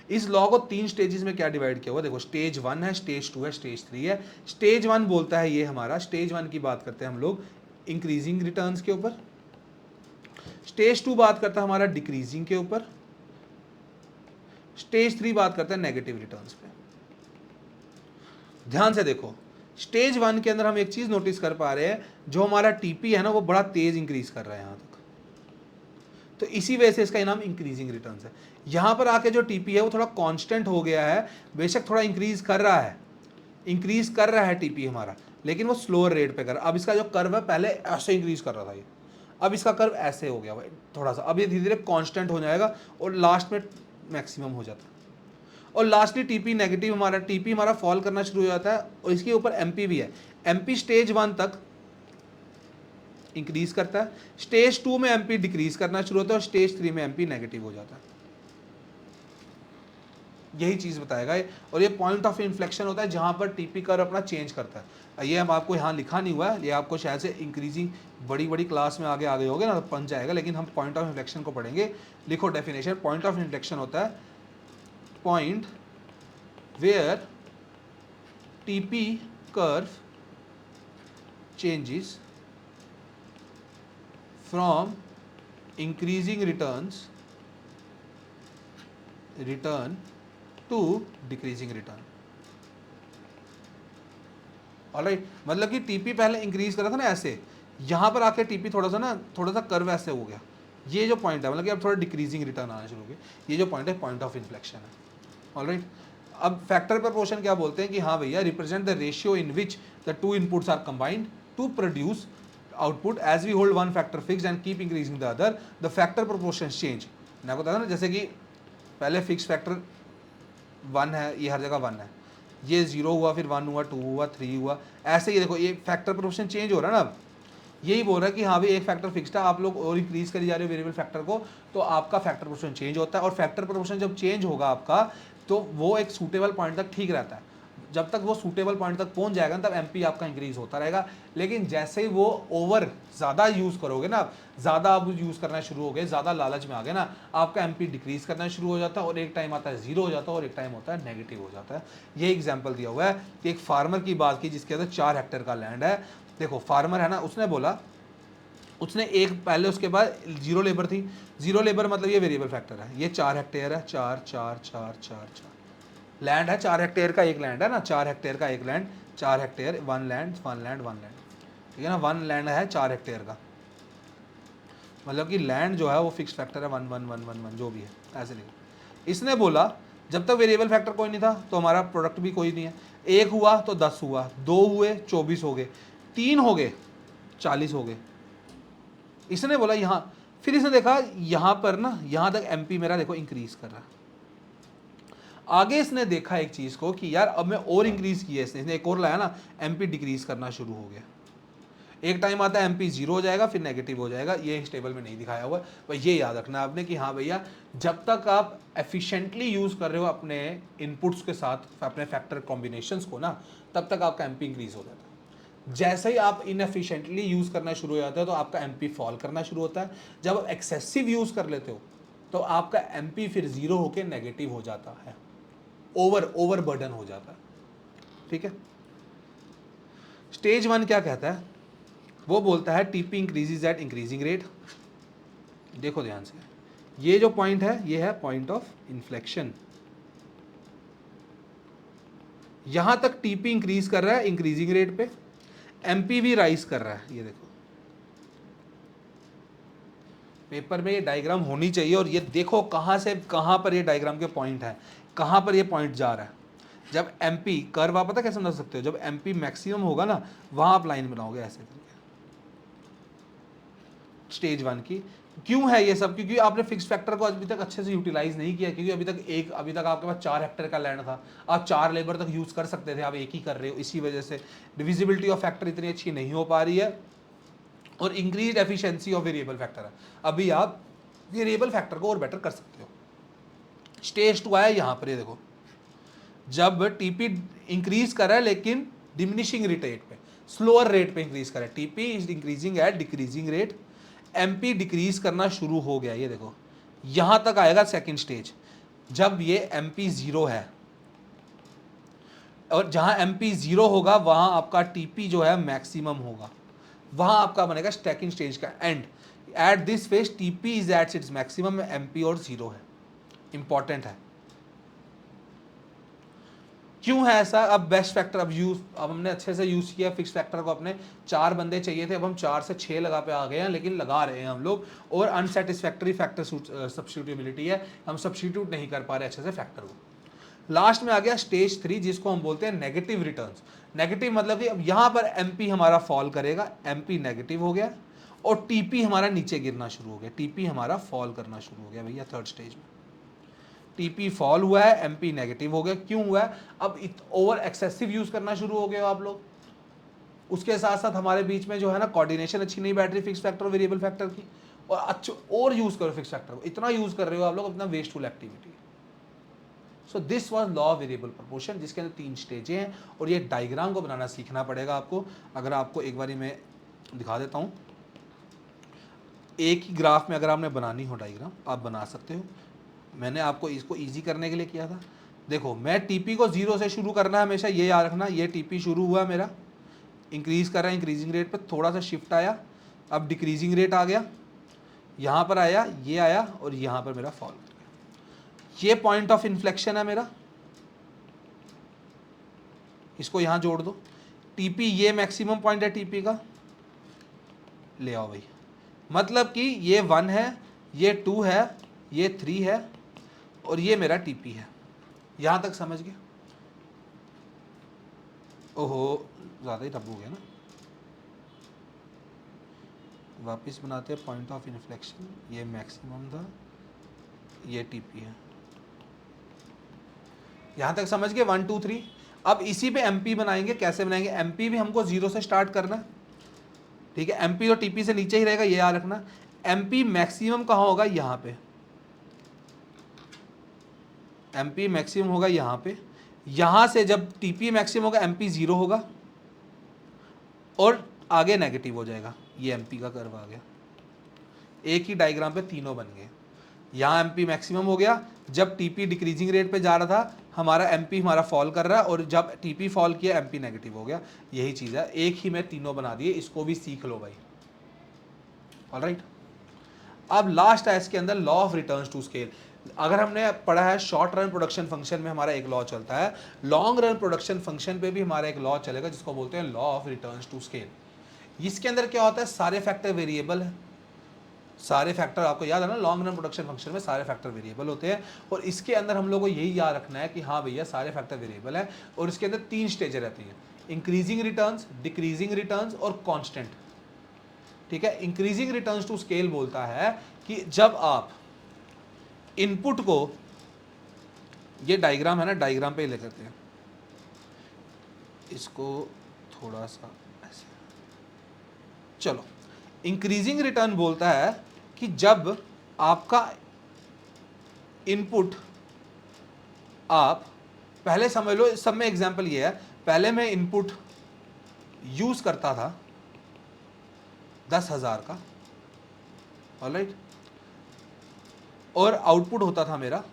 S1: इस लॉ को 3 स्टेजेस में क्या डिवाइड किया हुआ, देखो स्टेज 1 है, स्टेज 2 है, स्टेज 3 है। स्टेज 1 बोलता है ये हमारा, स्टेज 1 की बात करते हैं हम लोग इंक्रीजिंग रिटर्न्स के ऊपर, स्टेज 2 बात करता है हमारा डिक्रीजिंग के ऊपर, स्टेज 3 बात करता है नेगेटिव रिटर्न्स पे। ध्यान से देखो स्टेज 1 के अंदर हम एक चीज नोटिस कर पा रहे हैं, जो हमारा टीपी है ना वो बड़ा तेज इंक्रीज कर रहा है यहां तक, तो इसी वजह से इसका नाम इंक्रीजिंग रिटर्न्स है। यहां पर आके जो टीपी है वो थोड़ा कांस्टेंट हो गया है, बेशक थोड़ा इंक्रीज कर रहा है टीपी हमारा, लेकिन वो स्लोअर रेट पे कर रहा है। अब इसका जो कर्व है पहले ऐसे इंक्रीज कर रहा था ये, अब इसका कर्व ऐसे हो गया भाई थोड़ा सा, अब ये धीरे धीरे कांस्टेंट हो जाएगा और लास्ट में मैक्सिमम हो जाता है। और लास्टली टीपी नेगेटिव, हमारा टीपी हमारा फॉल करना शुरू हो जाता है, और इसके ऊपर एमपी भी है। एमपी स्टेज 1 तक इंक्रीज करता है, स्टेज 2 में एमपी डिक्रीज करना शुरू होता है, और स्टेज 3 में एमपी नेगेटिव हो जाता है। यही चीज बताएगा ये, और ये पॉइंट ऑफ इन्फ्लेक्शन होता है जहां पर टीपी कर्व अपना चेंज करता है। ये हम आपको यहाँ लिखा नहीं हुआ है, ये आपको शायद से इंक्रीजिंग बड़ी क्लास में आगे होगे ना पंच आएगा, लेकिन हम पॉइंट ऑफ इन्फ्लेक्शन को पढ़ेंगे। लिखो डेफिनेशन, पॉइंट ऑफ इन्फ्लेक्शन होता है point where TP curve changes from increasing return to decreasing return। Alright, मतलब कि टीपी पहले इंक्रीज कर रहा था ना ऐसे, यहां पर आके टीपी थोड़ा सा कर्व ऐसे हो गया, ये जो पॉइंट है मतलब कि अब थोड़ा डिक्रीजिंग रिटर्न आना शुरू हो गया, ये जो पॉइंट है पॉइंट ऑफ इन्फ्लेक्शन है। ऑलराइट, अब फैक्टर प्रोपोर्शन क्या बोलते हैं कि हाँ भैया represent the ratio in which the 2 inputs are combined to produce output as we hold one factor fixed and keep increasing the other the factor proportion change. मैं बताया ना जैसे कि पहले फिक्स फैक्टर 1 है, ये हर जगह 1 है, ये 0 हुआ, फिर 1 हुआ, 2 हुआ, 3 हुआ, ऐसे ही देखो ये फैक्टर प्रोपोर्शन चेंज हो रहा है ना। अब यही बोल रहा है कि हाँ भाई एक फैक्टर फिक्स्ड है, आप लोग और इंक्रीज करी जा रहे हो वेरिएबल फैक्टर को, तो आपका फैक्टर प्रोपोर्शन चेंज होता है, और फैक्टर प्रोपोर्शन जब चेंज होगा आपका तो वो एक सूटेबल पॉइंट तक ठीक रहता है। जब तक वो सूटेबल पॉइंट तक पहुंच जाएगा तब एमपी आपका इंक्रीज होता रहेगा। लेकिन जैसे ही वो ओवर ज़्यादा यूज़ करोगे ना, ज़्यादा आप यूज़ करना शुरू हो गए, ज़्यादा लालच में आ गए ना, आपका एमपी डिक्रीज करना शुरू हो जाता है, और एक टाइम आता है 0 हो जाता है, और एक टाइम होता है नेगेटिव हो जाता है। ये एग्जाम्पल दिया हुआ है कि एक फार्मर की बात की जिसके अंदर 4 हेक्टेयर का लैंड है। देखो फार्मर है ना, उसने बोला, उसने एक पहले उसके बाद 0 लेबर थी, 0 लेबर मतलब ये वेरिएबल फैक्टर है, ये 4 हेक्टेयर है, 4 4 4 4 4 लैंड है 4 हेक्टेयर का एक लैंड है ना, 4 हेक्टेयर का एक land, 4 hectare, 1 land 1 land 1 land, ठीक है ना, 1 लैंड है 4 हेक्टेयर का, मतलब कि लैंड जो है वो फिक्स फैक्टर है 1 1 1 1 1 जो भी है, ऐसे लिखो। इसने बोला जब तक वेरिएबल फैक्टर कोई नहीं था तो हमारा प्रोडक्ट भी कोई नहीं है, 1 हुआ तो 10 हुआ, 2 हुए 24 हो गए, 3 हो गए 40 हो गए। इसने बोला यहाँ, फिर इसने देखा यहाँ पर ना, यहाँ तक एमपी मेरा देखो इंक्रीज कर रहा है। आगे इसने देखा एक चीज़ को कि यार अब मैं और इंक्रीज किया, इसने एक और लाया ना, एमपी डिक्रीज करना शुरू हो गया। एक टाइम आता है एमपी 0 हो जाएगा फिर नेगेटिव हो जाएगा, ये इस टेबल में नहीं दिखाया हुआ है, पर ये याद रखना आपने कि हाँ भैया जब तक आप एफिशिएंटली यूज़ कर रहे हो अपने इनपुट्स के साथ अपने फैक्टर कॉम्बिनेशंस को ना, तब तक आपका एमपी इंक्रीज हो जाता है। जैसे ही आप इनएफिशिएंटली यूज़ करना शुरू हो जाते हो तो आपका एमपी फॉल करना शुरू होता है। जब आप एक्सेसिव यूज़ कर लेते हो तो आपका एमपी फिर 0 होकर नेगेटिव हो जाता है, ओवर बर्डन हो जाता है, ठीक है। स्टेज 1 क्या कहता है, वो बोलता है TP increases at increasing rate. देखो ध्यान से, ये जो पॉइंट है ये है पॉइंट ऑफ इन्फ्लेक्शन, यहां तक टीपी इंक्रीज कर रहा है इंक्रीजिंग रेट पे, एमपी भी राइज कर रहा है। ये देखो पेपर में ये डायग्राम होनी चाहिए, और ये देखो कहां से कहां पर ये डायग्राम के पॉइंट है, कहां पर ये पॉइंट जा रहा है। जब एमपी कर्व, आप पता कैसे समझ सकते हो, जब एमपी मैक्सिमम होगा ना वहां आप लाइन बनाओगे ऐसे करके। स्टेज 1 की क्यों है ये सब, क्योंकि आपने फिक्स फैक्टर को अभी तक अच्छे से यूटिलाइज नहीं किया, क्योंकि अभी तक आपके पास 4 हेक्टेयर का लैंड था, आप 4 लेबर तक यूज कर सकते थे, आप एक ही कर रहे हो, इसी वजह से डिविजिबिलिटी ऑफ फैक्टर इतनी अच्छी नहीं हो पा रही है, और increase efficiency of variable factor है। अभी आप वेरिएबल फैक्टर को और बेटर कर सकते हो। स्टेज 2 आया यहाँ पर, ये देखो जब टीपी इंक्रीज कर रहा है लेकिन डिमिनिशिंग रेट पे, स्लोअर रेट पे इंक्रीज कर रहा है, TP is increasing at decreasing rate, MP decrease करना शुरू हो गया। ये देखो यहां तक आएगा सेकंड स्टेज, जब ये एमपी 0 है, और जहां एमपी 0 होगा वहां आपका टीपी जो है मैक्सिमम होगा, वहां आपका बनेगा सेकंड स्टेज का and. At this phase TP is at its maximum, MP और 0 है। इंपॉर्टेंट है, क्यों है ऐसा। अब बेस्ट फैक्टर अब हमने अच्छे से यूज किया फिक्स फैक्टर को, अपने 4 बंदे चाहिए थे, अब हम 4 से 6 लगा पे आ गए हैं, लेकिन लगा रहे हैं हम लोग, और अनसेटिस्फैक्टरी फैक्टर सब्स्टिट्यूटेबिलिटी है, हम सब्स्टिट्यूट नहीं कर पा रहे अच्छे से फैक्टर को। लास्ट में आ गया स्टेज 3 जिसको हम बोलते हैं नेगेटिव रिटर्न्स। नेगेटिव मतलब कि अब यहाँ पर एमपी हमारा फॉल करेगा, एमपी नेगेटिव हो गया, और टीपी हमारा नीचे गिरना शुरू हो गया, टीपी हमारा फॉल करना शुरू हो गया भैया थर्ड स्टेज में। टीपी फॉल हुआ है, एमपी नेगेटिव हो गया, क्यों हुआ है, अब ओवर एक्सेसिव यूज करना शुरू हो गए हो आप लोग। उसके साथ साथ हमारे बीच में जो है ना कोऑर्डिनेशन अच्छी नहीं बैठ रही फिक्स फैक्टर और वेरिएबल फैक्टर की, और अच्छे और यूज करो फिक्स फैक्टर को, इतना यूज कर रहे हो आप लोग, अपना wasteful activity. So this was law of variable proportion, जिसके अंदर 3 स्टेजें हैं, और ये डायग्राम को बनाना सीखना पड़ेगा आपको। अगर आपको एक बारी मैं दिखा देता हूँ, एक ही ग्राफ में अगर आपने बनानी हो डायग्राम आप बना सकते हो, मैंने आपको इसको इजी करने के लिए किया था। देखो मैं टीपी को 0 से शुरू करना है हमेशा, ये याद रखना, ये टीपी शुरू हुआ मेरा, इंक्रीज कर रहा है इंक्रीजिंग रेट पे, थोड़ा सा शिफ्ट आया, अब डिक्रीजिंग रेट आ गया, यहाँ पर आया, ये आया, और यहाँ पर मेरा फॉल कर गया। ये पॉइंट ऑफ इन्फ्लेक्शन है मेरा, इसको यहाँ जोड़ दो। टीपी ये मैक्सिमम पॉइंट है टीपी का, ले आओ भाई, मतलब कि ये 1 है, ये 2 है, ये 3 है, और ये मेरा टीपी है। यहां तक समझ गए। ओहो ज़्यादा ही टफ हो गया ना, वापस बनाते हैं पॉइंट ऑफ इन्फ्लेक्शन, ये मैक्सिमम था, ये टीपी है। यहां तक समझ गए 1 2 3। अब इसी पे एमपी बनाएंगे, कैसे बनाएंगे, एमपी भी हमको 0 से स्टार्ट करना, ठीक है, एमपी और टीपी से नीचे ही रहेगा, ये याद रखना। एमपी मैक्सिमम कहाँ होगा, यहाँ पे, एमपी मैक्सिमम होगा यहाँ पे, यहाँ से जब टीपी मैक्सिमम होगा एमपी 0 होगा, और आगे नेगेटिव हो जाएगा, ये एमपी का कर्व आ गया। एक ही डायग्राम पे तीनों बन गए। यहाँ एमपी मैक्सिमम हो गया, जब टीपी डिक्रीजिंग रेट पे जा रहा था हमारा एमपी हमारा फॉल कर रहा है, और जब टीपी फॉल किया एमपी नेगेटिव हो गया। यही चीज़ है, एक ही में तीनों बना दिए, इसको भी सीख लो भाई। ऑलराइट, अब लास्ट है इसके अंदर law of returns to scale. अगर हमने पढ़ा है शॉर्ट रन प्रोडक्शन फंक्शन में हमारा एक लॉ चलता है, लॉन्ग रन प्रोडक्शन फंक्शन पे भी हमारा एक लॉ चलेगा जिसको बोलते हैं law of returns to scale. इसके अंदर क्या होता है, सारे फैक्टर वेरिएबल है, सारे फैक्टर आपको याद है ना, लॉन्ग रन प्रोडक्शन फंक्शन में सारे फैक्टर वेरिएबल होते हैं, और इसके अंदर हम लोग को यही याद रखना है कि हाँ भैया सारे फैक्टर वेरिएबल है, और इसके अंदर 3 स्टेज रहती हैं, इंक्रीजिंग रिटर्न्स, डिक्रीजिंग रिटर्न्स और कांस्टेंट। ठीक है, इंक्रीजिंग रिटर्न्स टू स्केल बोलता है कि जब आप इनपुट को, ये डायग्राम है ना, डायग्राम पे ले करते हैं इसको थोड़ा सा ऐसे, चलो। इंक्रीजिंग रिटर्न बोलता है कि जब आपका इनपुट, आप पहले समझ लो, सब में एग्जांपल ये है, पहले मैं इनपुट यूज करता था 10,000 का, ऑलराइट, और आउटपुट होता था मेरा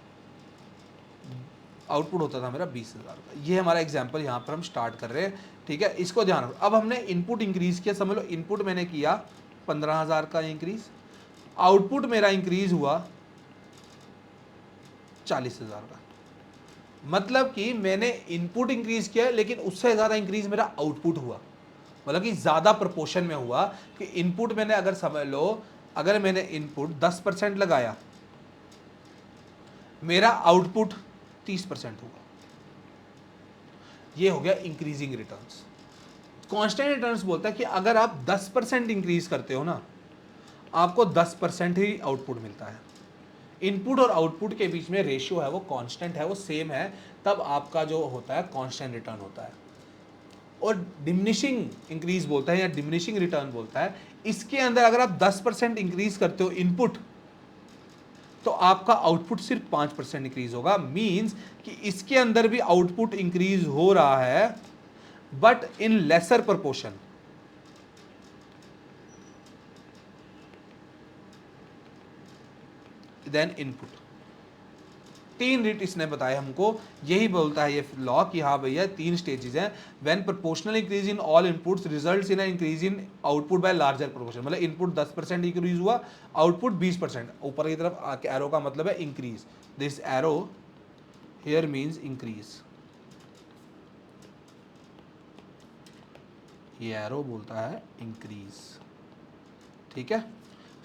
S1: 20,000 का। ये हमारा एग्जांपल यहाँ पर हम स्टार्ट कर रहे हैं। ठीक है, इसको ध्यान रखो। अब हमने इनपुट इंक्रीज किया, समझ लो इनपुट मैंने किया 15,000 का इंक्रीज, आउटपुट मेरा इंक्रीज हुआ 40,000 का। मतलब कि मैंने इनपुट इंक्रीज किया लेकिन उससे ज़्यादा इंक्रीज मेरा आउटपुट हुआ, मतलब कि ज़्यादा प्रोपोर्शन में हुआ कि इनपुट मैंने, अगर समझ लो अगर मैंने इनपुट 10% लगाया, मेरा आउटपुट 30% हुआ। ये हो गया इंक्रीजिंग रिटर्न्स। कांस्टेंट रिटर्न्स बोलता है कि अगर आप 10% इंक्रीज करते हो ना, आपको 10% ही आउटपुट मिलता है। इनपुट और आउटपुट के बीच में रेशियो है वो कांस्टेंट है, वो सेम है, तब आपका जो होता है कांस्टेंट रिटर्न होता है। और डिमिनिशिंग इंक्रीज बोलता है या डिमिनिशिंग रिटर्न बोलता है, इसके अंदर अगर आप 10% इंक्रीज करते हो इनपुट, तो आपका आउटपुट सिर्फ 5% इंक्रीज होगा। मींस कि इसके अंदर भी आउटपुट इंक्रीज हो रहा है but in lesser proportion. Than input. 3 रीट इसने बताया हमको, यही बोलता है ये लॉ कि हाँ भैया 3 स्टेजेस हैं। When proportional increase in all inputs results in an increase in output by larger proportion. मतलब इनपुट 10% इंक्रीज हुआ, आउटपुट 20%। ऊपर की तरफ एरो का मतलब है increase, this arrow here means increase, ये एरो बोलता है इंक्रीज। ठीक है,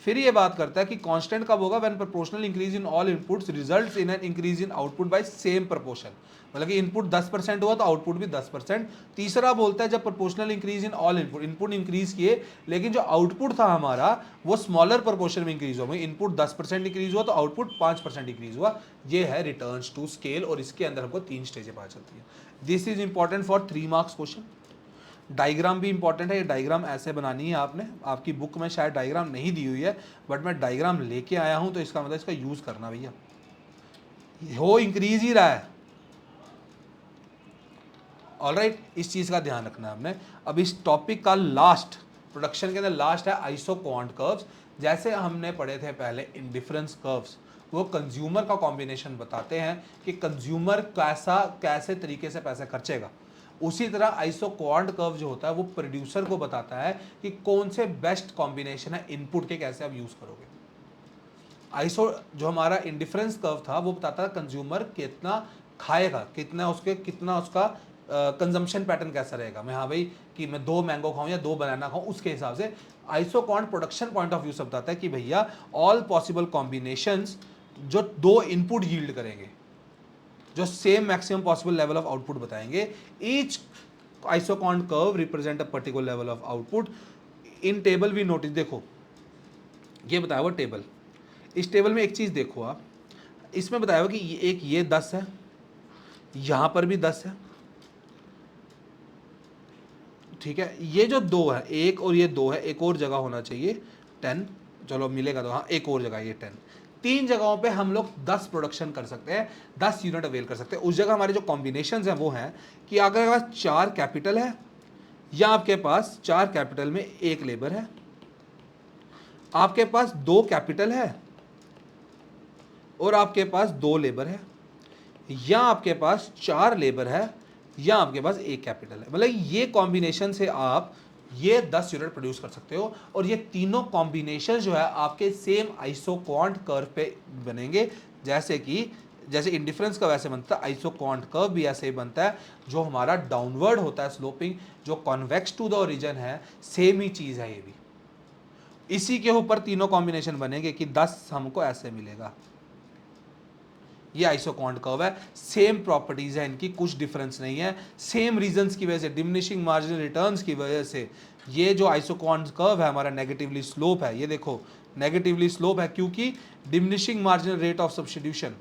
S1: फिर ये बात करता है कि कांस्टेंट कब होगा, when proportional increase in all inputs results in an increase in output by same proportion. मतलब कि इनपुट 10% हुआ तो आउटपुट भी 10%। तीसरा बोलता है जब proportional increase in all input, input increase किए लेकिन जो आउटपुट था हमारा वो स्मॉलर प्रोपोर्शन में इंक्रीज हुआ, इनपुट 10% इंक्रीज हुआ तो आउटपुट 5% इंक्रीज हुआ। ये है रिटर्न्स टू स्केल, और इसके अंदर हमको 3 स्टेजें पता चलती है। This is important for 3 marks question. Diagram भी इंपॉर्टेंट है, ये डायग्राम ऐसे बनानी है आपने, आपकी बुक में शायद डायग्राम नहीं दी हुई है बट मैं डायग्राम लेके आया हूं, तो इसका मतलब इसका यूज करना भैया, हो इंक्रीज ही रहा है। ऑलराइट, इस चीज का ध्यान रखना है हमने। अब इस टॉपिक का लास्ट, प्रोडक्शन के अंदर लास्ट है आइसोक्वांट कर्व्स। जैसे हमने पढ़े थे पहले इंडिफरेंस कर्व्स, वो कंज्यूमर का कॉम्बिनेशन बताते हैं कि कंज्यूमर कैसे तरीके से पैसे खर्चेगा। उसी तरह आइसोक्वांट कर्व जो होता है वो प्रोड्यूसर को बताता है कि कौन से बेस्ट कॉम्बिनेशन है इनपुट के, कैसे आप यूज करोगे। आइसो जो हमारा इंडिफरेंस कर्व था वो बताता है कंज्यूमर कितना खाएगा, कितना उसका कंजम्पशन पैटर्न कैसा रहेगा। मैं हाँ भाई कि मैं 2 मैंगो खाऊं या 2 बनाना खाऊं, उसके हिसाब से। Isoquant production point of view से बताता है कि भैया ऑल पॉसिबल कॉम्बिनेशंस जो 2 इनपुट यील्ड करेंगे, जो same maximum possible level of output बताएंगे। Each isoquant curve represent a particular level of output. इन टेबल भी नोटिस, देखो ये बताया हुआ टेबल, इस टेबल में एक चीज देखो आप, इसमें बताया हुआ कि ये 10 है, यहां पर भी 10 है, ठीक है। ये जो 2 है, एक और ये 2 है, एक और जगह होना चाहिए 10, चलो मिलेगा तो हाँ, एक और जगह ये 10। 3 जगहों पे हम लोग 10 प्रोडक्शन कर सकते हैं, 10 यूनिट अवेल कर सकते हैं। उस जगह हमारे जो कॉम्बिनेशंस हैं वो हैं कि अगर आपके पास 4 कैपिटल है, या आपके पास 4 कैपिटल में 1 लेबर है, आपके पास 2 कैपिटल है और आपके पास 2 लेबर है, या आपके पास 4 लेबर है, या आपके पास 1 कैपिटल है। मतलब ये कॉम्बिनेशन से आप ये 10 यूनिट प्रोड्यूस कर सकते हो, और ये तीनों कॉम्बिनेशन जो है आपके सेम आइसोक्वांट कर्व पे बनेंगे, जैसे इंडिफरेंस का वैसे बनता है, आइसोक्वांट कर्व भी ऐसे ही बनता है। जो हमारा डाउनवर्ड होता है स्लोपिंग, जो कॉन्वेक्स टू द ओरिजिन है, सेम ही चीज़ है ये भी। इसी के ऊपर तीनों कॉम्बिनेशन बनेंगे कि 10 हमको ऐसे मिलेगा। ये आइसोक्वांट कर्व है, सेम प्रॉपर्टीज है इनकी, कुछ डिफरेंस नहीं है। सेम रीजंस की वजह से, डिमिनिशिंग मार्जिनल रिटर्न्स की वजह से ये जो आइसोक्वांट कर्व है हमारा नेगेटिवली स्लोप है। ये देखो नेगेटिवली स्लोप है, क्योंकि diminishing marginal rate of substitution,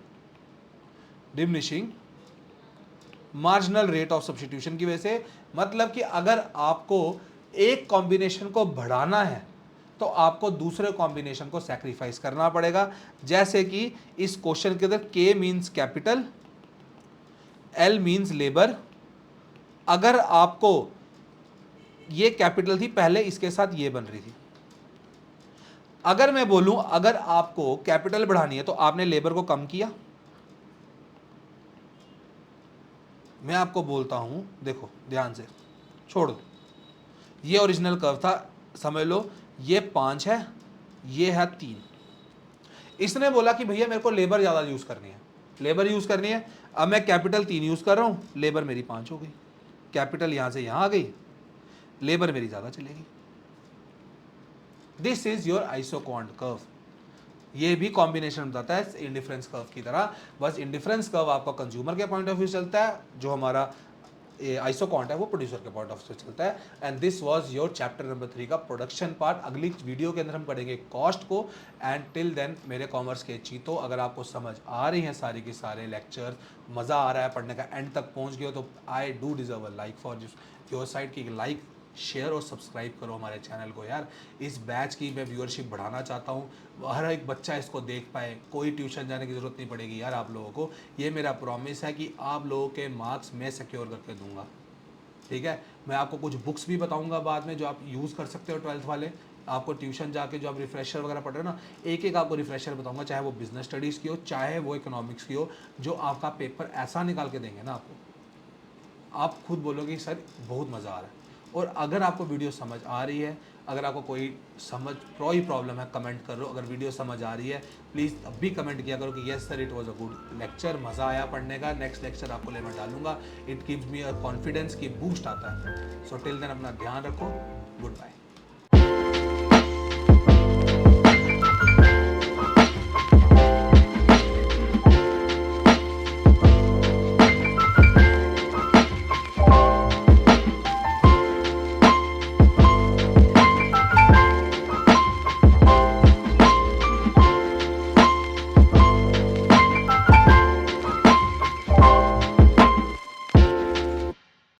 S1: diminishing marginal rate of substitution की वजह से। मतलब कि अगर आपको एक कॉम्बिनेशन को बढ़ाना है तो आपको दूसरे कॉम्बिनेशन को सैक्रिफाइस करना पड़ेगा। जैसे कि इस क्वेश्चन के अंदर K means capital, L means labour. अगर आपको ये कैपिटल थी पहले, इसके साथ ये बन रही थी। अगर मैं बोलूं अगर आपको कैपिटल बढ़ानी है तो आपने लेबर को कम किया। मैं आपको बोलता हूं, देखो ध्यान से, छोड़ दो, ये ओरिजिनल कर्व था, समझ लो ये 5 है, ये है 3। इसने बोला कि भैया मेरे को लेबर ज़्यादा यूज़ करनी है, लेबर यूज़ करनी है। अब मैं कैपिटल 3 यूज़ कर रहा हूँ, लेबर मेरी 5 हो गई। कैपिटल यहाँ से यहाँ आ गई, लेबर मेरी ज़्यादा चलेगी। This is your isoquant curve. ये भी कॉम्बिनेशन बताता है इंडिफरेंस कर्व की तरह, बस इंडिफरेंस कर्व आपका कंज्यूमर के पॉइंट ऑफ व्यू चलता है, जो हमारा आइसोक्वांट है वो प्रोड्यूसर के पॉइंट ऑफ व्यू चलता है। And this was your chapter number 3 का प्रोडक्शन पार्ट। अगली वीडियो के अंदर हम पढ़ेंगे कॉस्ट को। एंड टिल देन मेरे कॉमर्स के चीतो, अगर आपको समझ आ रही हैं सारी की सारे लेक्चर, मज़ा आ रहा है पढ़ने का, एंड तक पहुंच गए हो तो I do deserve a like for your side की। लाइक, शेयर और सब्सक्राइब करो हमारे चैनल को यार। इस बैच की मैं व्यूअरशिप बढ़ाना चाहता हूँ, हर एक बच्चा इसको देख पाए, कोई ट्यूशन जाने की ज़रूरत नहीं पड़ेगी यार आप लोगों को। ये मेरा प्रॉमिस है कि आप लोगों के मार्क्स मैं सिक्योर करके दूंगा, ठीक है। मैं आपको कुछ बुक्स भी बताऊंगा बाद में जो आप यूज़ कर सकते हो 12th वाले। आपको ट्यूशन जाके जो आप रिफ्रेशर वगैरह पढ़ रहे हो ना, एक एक आपको रिफ्रेशर बताऊंगा, चाहे वो बिजनेस स्टडीज़ की हो, चाहे वो इकोनॉमिक्स की हो, जो आपका पेपर ऐसा निकाल के देंगे ना आपको, आप खुद बोलोगे सर बहुत मज़ा आ रहा है। और अगर आपको वीडियो समझ आ रही है, अगर आपको कोई कोई प्रॉब्लम है, कमेंट करो। अगर वीडियो समझ आ रही है प्लीज़ अब भी कमेंट किया करो कि yes sir it was a good lecture, मज़ा आया पढ़ने का। नेक्स्ट लेक्चर आपको ले मैं डालूंगा। It gives me a confidence की बूस्ट आता है। सो टिल देन अपना ध्यान रखो, गुड बाय।